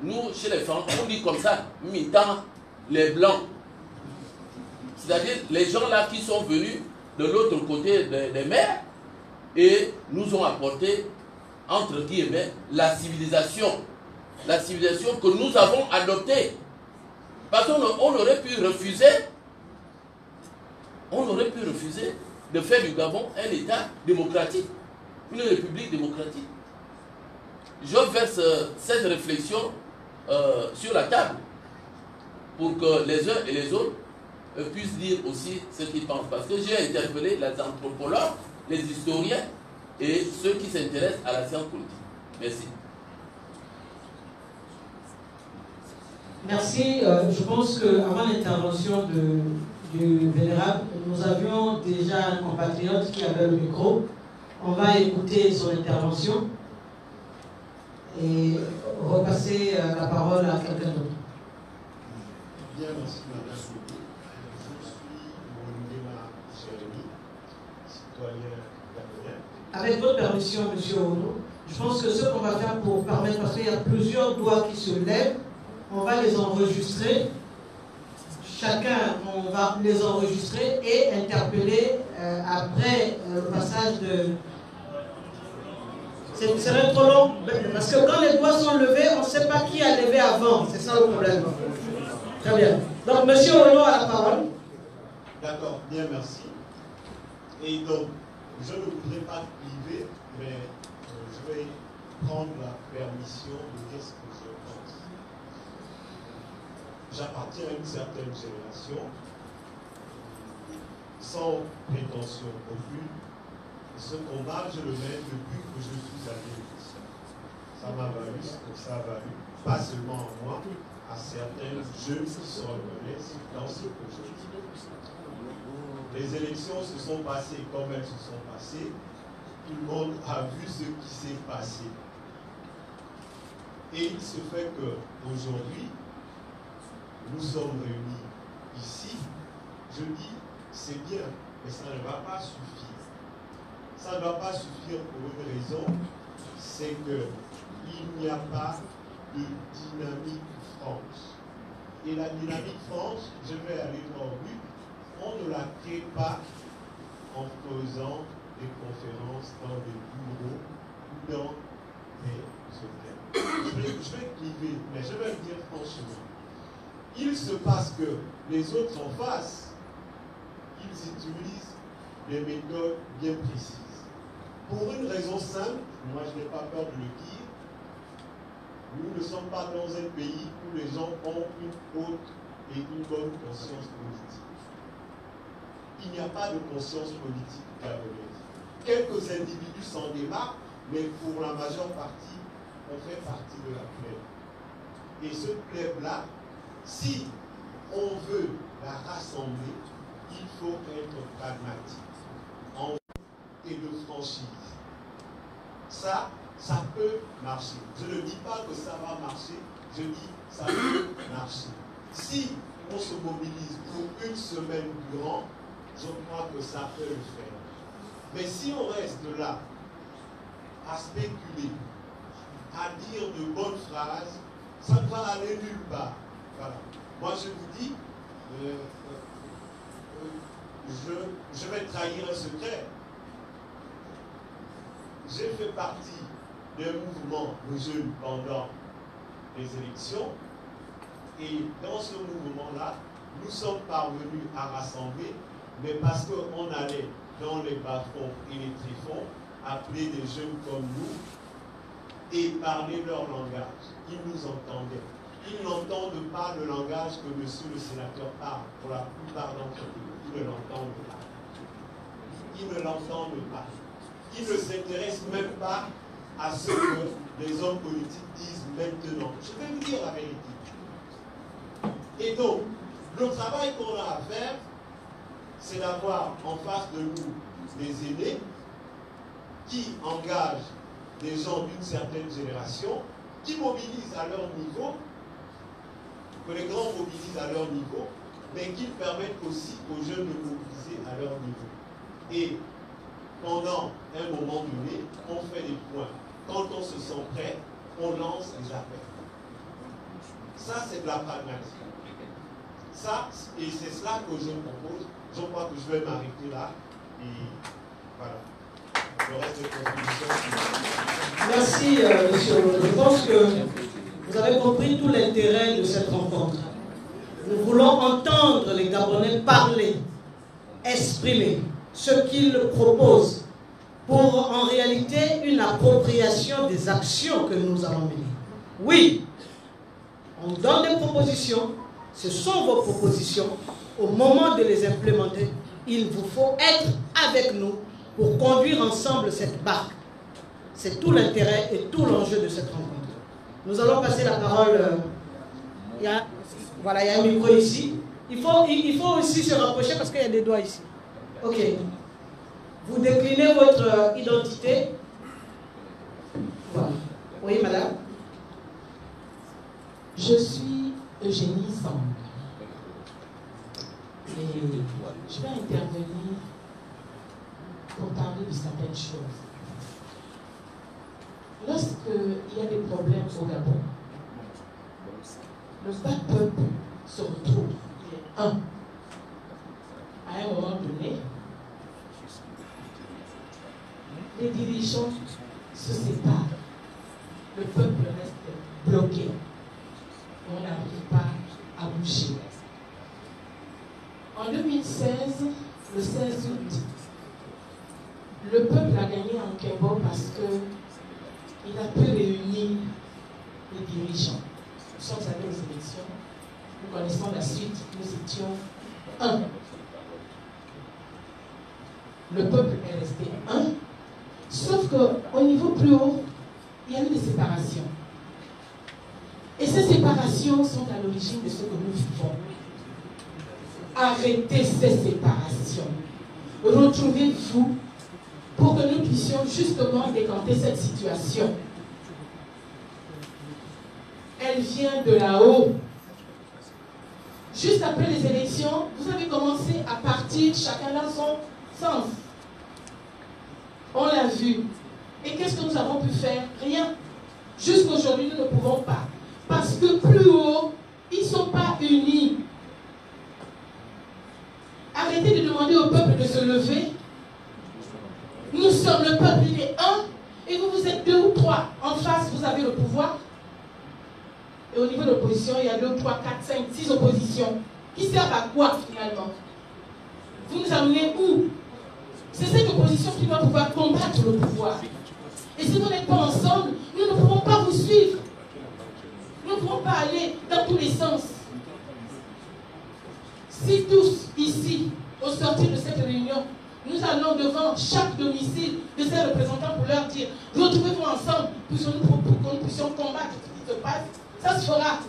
nous, chez les femmes, on dit comme ça, mi-temps, les Blancs. C'est-à-dire les gens là qui sont venus de l'autre côté des mers et nous ont apporté, entre guillemets, la civilisation. La civilisation que nous avons adoptée. Parce qu'on aurait pu refuser, de faire du Gabon un État démocratique, une république démocratique. Je verse cette réflexion sur la table pour que les uns et les autres puissent dire aussi ce qu'ils pensent. Parce que j'ai interpellé les anthropologues, les historiens et ceux qui s'intéressent à la science politique. Merci. Merci. Je pense qu'avant l'intervention du vénérable, nous avions déjà un compatriote qui avait le micro. On va écouter son intervention et repasser la parole à quelqu'un d'autre. Bien, merci madame. Je suis Mounima Jérémy, citoyen gabonais. Avec votre permission, monsieur Ono, je pense que ce qu'on va faire pour permettre, parce qu'il y a plusieurs doigts qui se lèvent, on va les enregistrer. Chacun, on va les enregistrer et interpeller après le passage de... Ce serait trop long, parce que quand les doigts sont levés, on ne sait pas qui a levé avant. C'est ça le problème. Très bien. Donc, monsieur Ono a la parole. D'accord, bien, merci. Et donc, je ne voudrais pas cliver, mais je vais prendre la permission de dire ce que je pense. J'appartiens à une certaine génération, sans prétention aucune. Ce combat, je le mène depuis que je suis à l'élection. Ça m'a valu ce que ça a valu, pas seulement à moi, à certains jeunes qui se reconnaissent dans ce que je dis. Les élections se sont passées comme elles se sont passées. Tout le monde a vu ce qui s'est passé. Et il se fait qu'aujourd'hui, nous sommes réunis ici. Je dis, c'est bien, mais ça ne va pas suffire. Ça ne va pas suffire pour une raison, c'est qu'il n'y a pas de dynamique franche. Et la dynamique franche, je vais aller dans le but, on ne la crée pas en faisant des conférences dans des bureaux ou dans des hôtels. Je vais cliver, mais je vais le dire franchement. Il se passe que les autres en face, ils utilisent des méthodes bien précises. Pour une raison simple, moi je n'ai pas peur de le dire, nous ne sommes pas dans un pays où les gens ont une haute et une bonne conscience politique. Il n'y a pas de conscience politique gabonaise. Quelques individus s'en démarquent, mais pour la majeure partie, on fait partie de la plèbe. Et ce plèbe-là, si on veut la rassembler, il faut être pragmatique et de franchise. Ça peut marcher. Je ne dis pas que ça va marcher, je dis ça peut marcher. Si on se mobilise pour une semaine durant, je crois que ça peut le faire. Mais si on reste là à spéculer, à dire de bonnes phrases, ça ne va aller nulle part. Voilà. Moi je vous dis, je vais trahir un secret. J'ai fait partie d'un mouvement de jeunes pendant les élections et dans ce mouvement-là, nous sommes parvenus à rassembler, mais parce qu'on allait dans les bas-fonds et les tréfonds, appeler des jeunes comme nous et parler leur langage. Ils nous entendaient. Ils n'entendent pas le langage que monsieur le sénateur parle, pour la plupart d'entre eux. Ils ne l'entendent pas. Ils ne l'entendent pas. Ils ne s'intéressent même pas à ce que les hommes politiques disent maintenant. Je vais vous dire la vérité. Et donc, le travail qu'on a à faire, c'est d'avoir en face de nous des aînés qui engagent des gens d'une certaine génération, qui mobilisent à leur niveau, que les grands mobilisent à leur niveau, mais qui permettent aussi aux jeunes de mobiliser à leur niveau. Et pendant un moment donné, on fait des points. Quand on se sent prêt, on lance les appels. Ça, c'est de la pragmatique. Ça, et c'est cela que je propose. Je crois que je vais m'arrêter là. Et voilà. Le reste des contributions. Merci, monsieur. Je pense que vous avez compris tout l'intérêt de cette rencontre. Nous voulons entendre les Gabonais parler, exprimer ce qu'ils proposent pour en réalité une appropriation des actions que nous allons mener. Oui, on donne des propositions, ce sont vos propositions. Au moment de les implémenter, il vous faut être avec nous pour conduire ensemble cette barque. C'est tout l'intérêt et tout l'enjeu de cette rencontre. Nous allons passer la parole. Voilà, il y a un micro ici. Il faut aussi se rapprocher parce qu'il y a des doigts ici. Ok. Vous déclinez votre identité. Voilà. Oui, madame. Je suis Eugénie Sang. Et je vais intervenir pour parler de certaines choses. Lorsqu'il y a des problèmes au Gabon, le bas peuple se retrouve, il est un. À un moment donné, les dirigeants se séparent, le peuple reste bloqué, on n'arrive pas à bouger. En 2016, le 16 août, le peuple a gagné en Kembo parce qu'il a pu réunir les dirigeants. Nous sommes allés aux élections, nous connaissons la suite, nous étions un. Le peuple est resté un, sauf qu'au niveau plus haut, il y a eu des séparations. Et ces séparations sont à l'origine de ce que nous vivons. Arrêtez ces séparations. Retrouvez-vous pour que nous puissions justement décanter cette situation. Elle vient de là-haut. Juste après les élections, vous avez commencé à partir chacun dans son sens. On l'a vu. Et qu'est-ce que nous avons pu faire? Rien. Jusqu'aujourd'hui, nous ne pouvons pas. Parce que plus haut, ils ne sont pas unis. Arrêtez de demander au peuple de se lever. Nous sommes le peuple, il est un, et vous êtes 2 ou 3. En face, vous avez le pouvoir. Et au niveau de l'opposition, il y a 2, 3, 4, 5, 6 oppositions. Qui servent à quoi finalement? Vous nous amenez où? C'est cette opposition qui doit pouvoir combattre le pouvoir. Et si vous n'êtes pas ensemble, nous ne pouvons pas vous suivre. Nous ne pouvons pas aller dans tous les sens. Si tous ici, au sortir de cette réunion, nous allons devant chaque domicile de ces représentants pour leur dire retrouvez-vous ensemble pour que nous puissions combattre ce qui se passe, ça se fera.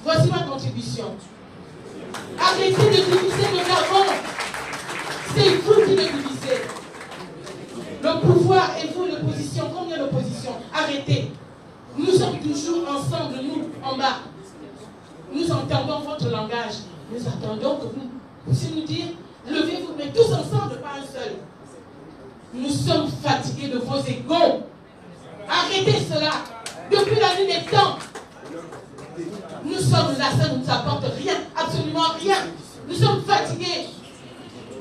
Voici ma contribution. Arrêtez de diviser le Gabon. C'est vous qui le divisez. Le pouvoir et vous, l'opposition. Combien d'opposition? Arrêtez. Nous sommes toujours ensemble, nous, en bas. Nous entendons votre langage. Nous attendons que vous puissiez nous dire levez-vous, mais tous ensemble, pas un seul. Nous sommes fatigués de vos égos. Arrêtez cela. Depuis la nuit des temps, nous sommes là, ça ne nous apporte rien, absolument rien. Nous sommes fatigués.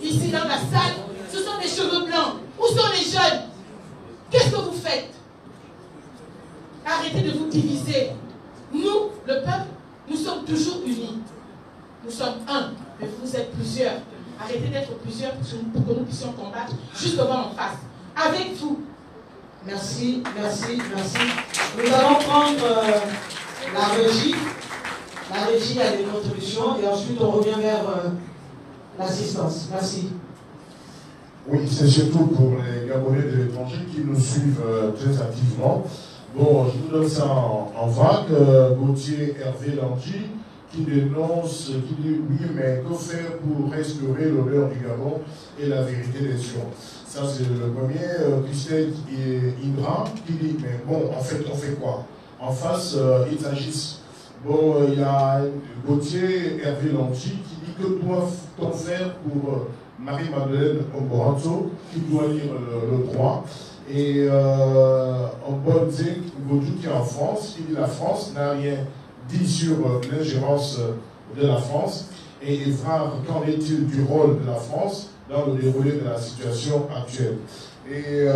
Ici dans la salle, ce sont des cheveux blancs. Où sont les jeunes? Qu'est-ce que vous faites? Arrêtez de vous diviser. Nous, le peuple, nous sommes toujours unis. Nous sommes un, mais vous êtes plusieurs. Arrêtez d'être plusieurs pour que nous puissions combattre justement en face. Avec vous. Merci, merci, merci. Nous allons prendre la régie. La régie a des contributions et ensuite on revient vers l'assistance. Merci. Oui, c'est surtout pour les Gabonais de l'étranger qui nous suivent très activement. Bon, je vous donne ça en vague. Gauthier Hervé Landy qui dénonce, qui dit oui, mais que faire pour restaurer l'honneur du Gabon et la vérité des choses. Ça, c'est le premier. Christelle Indra qui dit, mais bon, en fait, on fait quoi? En face, ils agissent. Bon, il y a Gauthier Hervé Landy qui dit que doit-on faire pour Marie-Madeleine Omboranto qui doit lire le droit. Et Ombonzek Godou qui est en France, qui dit la France n'a rien dit sur l'ingérence de la France. Et Evrard, qu'en est-il du rôle de la France dans le déroulé de la situation actuelle? Et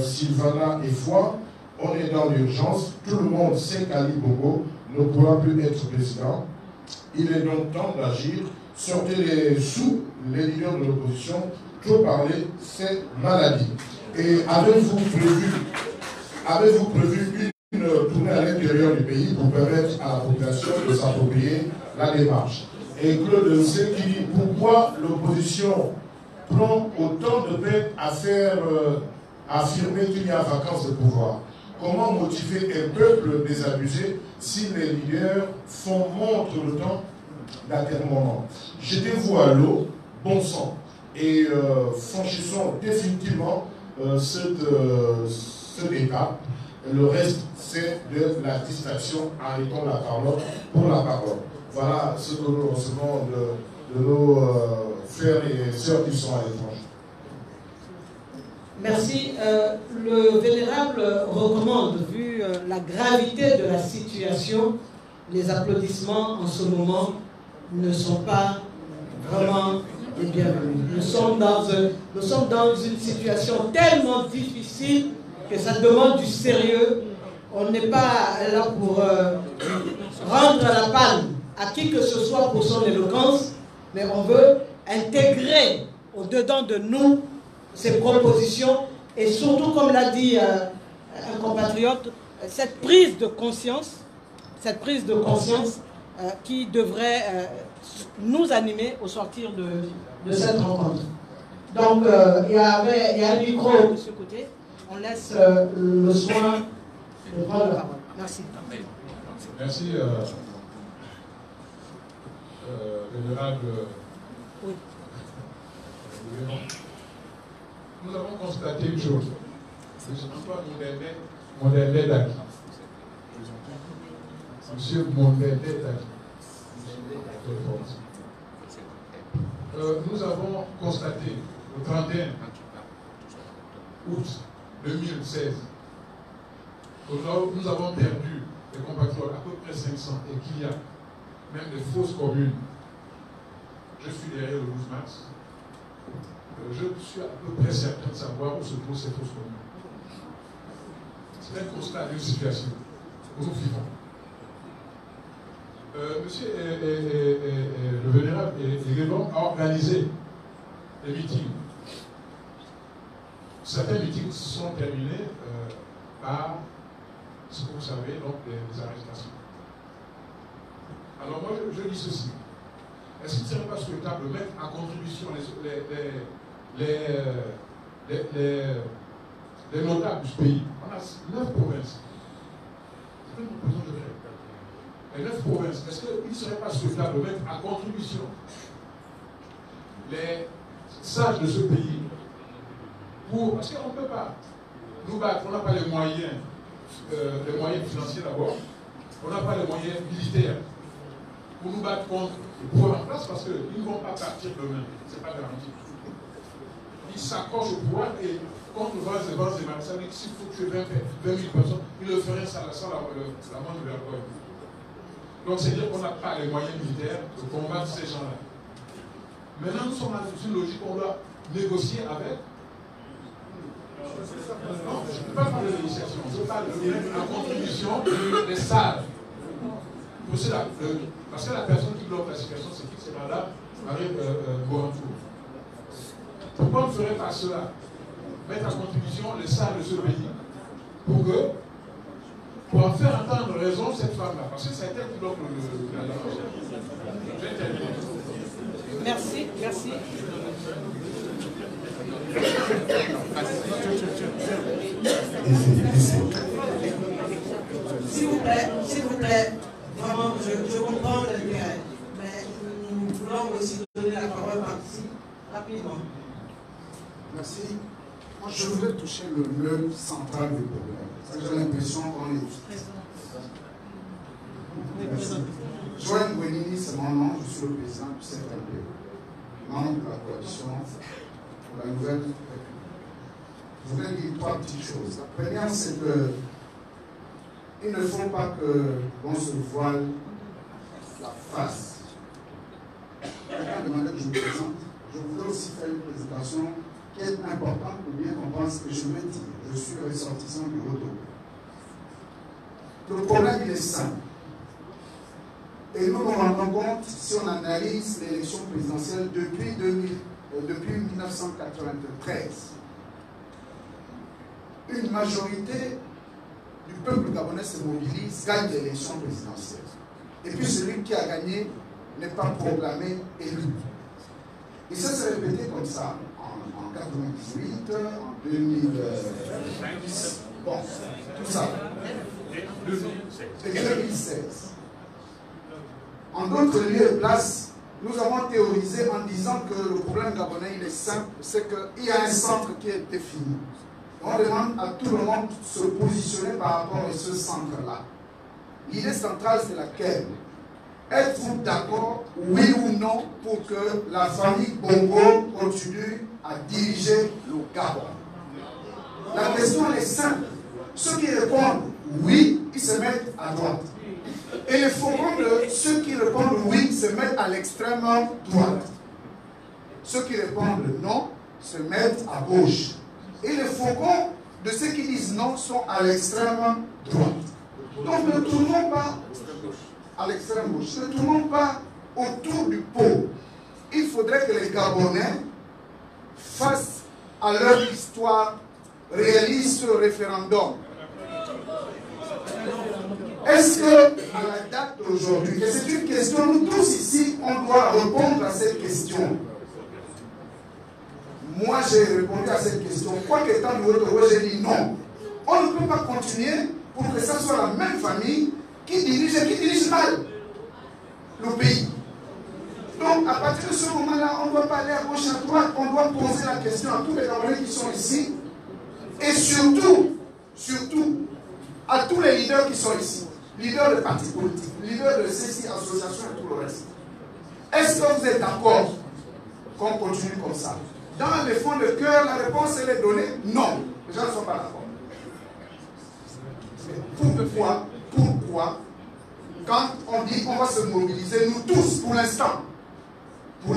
Sylvana et Foy, on est dans l'urgence. Tout le monde sait qu'Ali Bongo ne pourra plus être président. Il est donc temps d'agir. Sortez sous les leaders de l'opposition. Trop parler, c'est maladie. Et avez-vous prévu une tournée à l'intérieur du pays pour permettre à la population de s'approprier la démarche? Et Claude Nsé qui dit pourquoi l'opposition prend autant de peine à faire affirmer qu'il y a vacance de pouvoir? Comment motiver un peuple désabusé si les leaders font montre le temps d'atermoiement? Jetez-vous à l'eau, bon sang, et franchissons définitivement cette étape. Le reste, c'est de la distraction. Arrêtons la parole pour la parole. Voilà ce que nous recevons de nos frères et sœurs qui sont à l'étranger. Merci. Le vénérable recommande, vu la gravité de la situation, les applaudissements en ce moment ne sont pas vraiment les bienvenus. Nous sommes dans une situation tellement difficile que ça demande du sérieux. On n'est pas là pour rendre la palme à qui que ce soit pour son éloquence, mais on veut intégrer au-dedans de nous ces propositions et surtout, comme l'a dit un compatriote, cette prise de conscience qui devrait nous animer au sortir de cette rencontre. Donc, il y a un micro de ce côté. On laisse le soin de prendre la parole. Merci. Merci, vénérable. Oui. Nous avons constaté une chose. C'est Antoine Mondele Daki. Monsieur Mondele Daki. Nous avons constaté le 31 août 2016 que nous avons perdu des compatriotes, à peu près 500, et qu'il y a même des fausses communes. Je suis derrière le 12 mars. Je suis à peu près certain de savoir où se trouvent ces fausses communes. C'est un constat d'une situation où nous vivons. Monsieur le vénérable Eguendon a organisé des meetings. Certains meetings se sont terminés par ce que vous savez, donc des arrestations. Alors moi je dis ceci. Est-ce qu'il ne serait pas souhaitable de mettre à contribution les notables du pays? On a 9 provinces. C'est une proposition de fait. Les 9 provinces, est-ce qu'il ne serait pas souhaitable de mettre à contribution les sages de ce pays parce qu'on ne peut pas nous battre, on n'a pas les moyens financiers d'abord, on n'a pas les moyens militaires pour nous battre contre le pouvoir en place parce qu'ils ne vont pas partir demain, ce n'est pas garanti. Ils s'accrochent au pouvoir et contre le vent et marées, ça veut dire que s'il faut tuer 20 000 personnes, ils le feraient sans la main de vergogne. Donc c'est dire qu'on n'a pas les moyens militaires de combattre ces gens-là. Maintenant nous sommes dans une logique où on doit négocier avec. Non, je ne peux pas parler de négociation, je parle de mettre en contribution des salles. Parce que la personne qui bloque la situation, c'est qui? C'est Madame Marie Borantour. Pourquoi on ne ferait pas cela? Mettre en contribution les salles de ce pays pour en faire entendre raison cette femme-là. Parce que c'est elle qui bloque la démarche. J'ai terminé. Merci, merci. S'il vous plaît, vraiment, je comprends l'intérêt, mais nous voulons aussi donner la parole ici, rapidement. Merci. Moi, je voulais toucher le nœud central du problème. J'ai l'impression qu'on est... Merci. Joanne Wenini, c'est mon nom, je suis le président du CFLP, membre de la coalition pour la nouvelle République. Je voudrais dire 3 petites choses. La première, c'est que il ne faut pas que l'on se voile la face. Quelqu'un demandait que je me présente. Je voudrais aussi faire une présentation qui est importante pour bien comprendre ce que je veux dire. Je suis ressortissant du Haut-Togo. Le problème, il est simple. Et nous nous rendons compte, si on analyse l'élection présidentielle depuis 1993, une majorité du peuple gabonais se mobilise, gagne l'élection présidentielle. Et puis celui qui a gagné n'est pas proclamé élu. Et ça s'est répété comme ça en 1998, en 2010, bon, tout ça. Et 2016. En d'autres lieux et places, nous avons théorisé en disant que le problème gabonais, il est simple, c'est qu'il y a un centre qui est défini. On demande à tout le monde de se positionner par rapport à ce centre-là. L'idée centrale, c'est laquelle? Êtes-vous d'accord, oui ou non, pour que la famille Bongo continue à diriger le Gabon? La question elle est simple. Ceux qui répondent oui, ils se mettent à droite. Et les faucons de ceux qui répondent oui se mettent à l'extrême droite. Ceux qui répondent non se mettent à gauche. Et les faucons de ceux qui disent non sont à l'extrême droite. Donc ne tournons pas à l'extrême gauche, ne tournons pas autour du pot. Il faudrait que les Gabonais face à leur histoire réalisent ce référendum. Est-ce que, à la date d'aujourd'hui, et c'est une question, nous tous ici, on doit répondre à cette question. Moi, j'ai répondu à cette question. Quoi qu'étant de votre j'ai dit non. On ne peut pas continuer pour que ce soit la même famille qui dirige mal le pays. Donc, à partir de ce moment-là, on ne doit pas aller à gauche, à droite. On doit poser la question à tous les Gabonais qui sont ici. Et surtout, à tous les leaders qui sont ici. Leaders de partis politiques, leaders de ces associations et tout le reste. Est-ce que vous êtes d'accord qu'on continue comme ça? Dans le fond de cœur, la réponse elle est donnée non. Les gens ne sont pas d'accord. Pourquoi, quand on dit qu'on va se mobiliser, nous tous, pour l'instant, on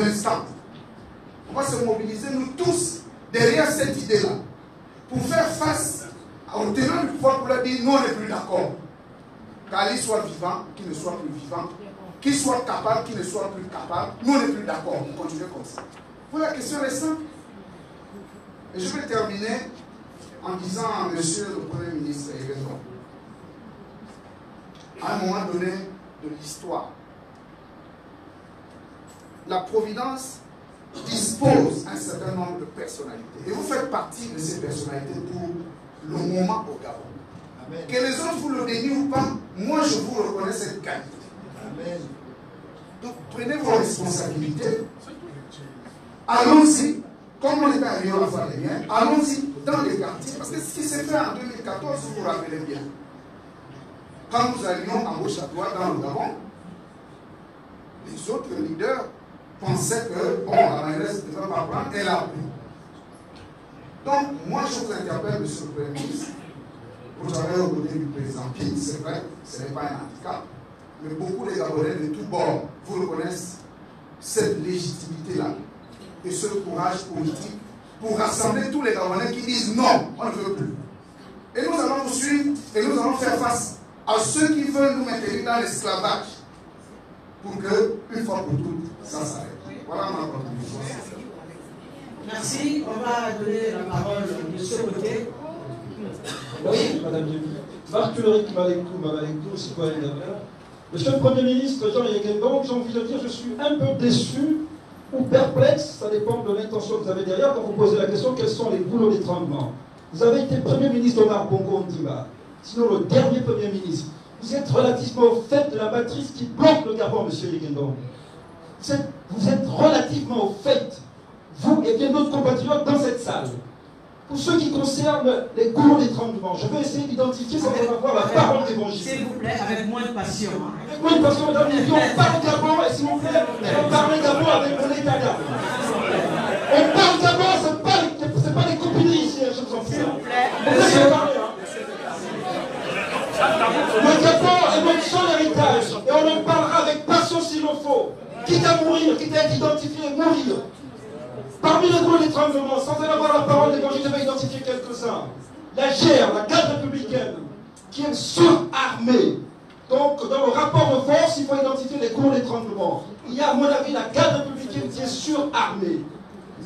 va se mobiliser, nous tous, derrière cette idée-là, pour faire face aux tenants du pouvoir, pour leur dire non, on n'est plus d'accord. Qu'Ali soit vivant, qu'il ne soit plus vivant, qu'il soit capable, qu'il ne soit plus capable, nous on n'est plus d'accord, on continue comme ça. Pour la question est simple. Et je vais terminer en disant à monsieur le Premier ministre Egendon, à un moment donné de l'histoire, la Providence dispose un certain nombre de personnalités. Et vous faites partie de ces personnalités pour le moment au Gabon. Amen. Que les autres vous le dénient ou pas, moi je vous reconnais cette qualité. Amen. Donc prenez vos responsabilités. Allons-y, comme on est arrivé à faire les liens, allons-y dans les quartiers. Parce que ce qui s'est fait en 2014, vous vous rappelez bien. Quand nous allions à gauche à droite dans le Gabon, les autres leaders pensaient que, bon, la mairesse ne devait pas prendre, elle a pris. Donc, moi je vous interpelle, monsieur le Premier ministre, vous travaillez aux côtés du président King, c'est vrai, ce n'est pas un handicap, mais beaucoup de Gabonais de tous bords vous reconnaissent cette légitimité-là et ce courage politique pour rassembler tous les Gabonais qui disent non, on ne veut plus. Et nous allons vous suivre et nous allons faire face à ceux qui veulent nous maintenir dans l'esclavage pour que, une fois pour toutes, ça s'arrête. Voilà ma contribution. Merci. On va donner la parole de ce côté. Merci, Madame Yébi. Marc Ulrich Mavaleko, citoyen d'Avenir. Monsieur le Premier ministre Jean Yegendon, j'ai envie de dire, je suis un peu déçu ou perplexe, ça dépend de l'intention que vous avez derrière, quand vous posez la question quels sont les boulots d'étranglement. Vous avez été Premier ministre Omar Bongo Ondimba, sinon le dernier Premier ministre. Vous êtes relativement au fait de la matrice qui bloque le Gabon, monsieur Yegendon. Vous êtes relativement au fait, vous et bien d'autres compatriotes dans cette salle. Pour ce qui concerne les goulons d'étranglement, je vais essayer d'identifier sans avoir la parole d'évangile. S'il vous plaît, avec moins de passion. Avec moins de passion, madame, on parle Gabon, et s'il vous plaît, on parle Gabon avec mon état d'âme. On parle Gabon, c'est pas les copineries ici, je vous en prie. S'il vous plaît, le Gabon est notre seul héritage, et on en parlera avec passion s'il le faut. Quitte à mourir, quitte à être identifié, mourir. Parmi les goulons d'étranglement, sans en avoir la parole d'évangile, je vais identifier quelques-uns. La GER, la garde républicaine, qui est surarmée, Donc, dans le rapport de force, il faut identifier les cours d'étranglement. Il y a, à mon avis, la garde républicaine qui est surarmée,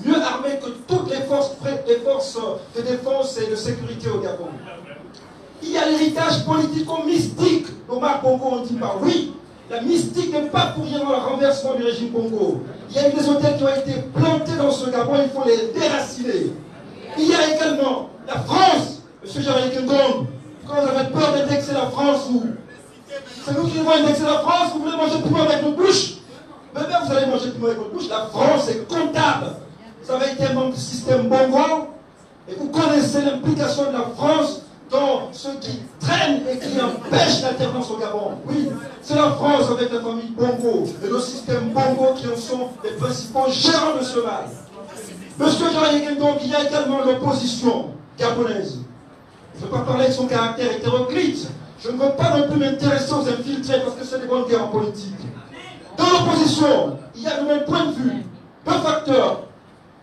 mieux armée que toutes les forces de défense et de sécurité au Gabon. Il y a l'héritage politico-mystique d'Omar Bongo, on dit pas oui. La mystique n'est pas pour rien dans le renversement du régime Bongo. Il y a eu des hôtels qui ont été plantés dans ce Gabon, il faut les déraciner. Il y a également la France, M. Jean-Yves Kendong. Quand vous avez peur d'indexer la France, c'est nous qui devons indexer la France, vous voulez manger le piment avec notre bouche. Mais même vous allez manger le piment avec votre bouche, la France est comptable. Vous avez été membre du système Bongo, et vous connaissez l'implication de la France dans ce qui traîne et qui empêche l'alternance au Gabon. Oui, c'est la France avec la famille Bongo et le système Bongo qui en sont les principaux gérants de ce mal. Monsieur Jean-Yves Kendong, il y a également l'opposition gabonaise. Je ne veux pas parler de son caractère hétéroclite. Je ne veux pas non plus m'intéresser aux infiltrés parce que c'est des bonnes guerres en politique. Dans l'opposition, il y a de mon point de vue deux facteurs.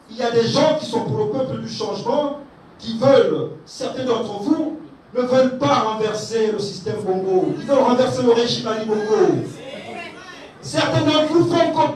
Il y a des gens qui sont pour le peuple du changement, qui veulent, certains d'entre vous, ne veulent pas renverser le système Bongo. Ils veulent renverser le régime Ali Bongo. Certains d'entre vous font comme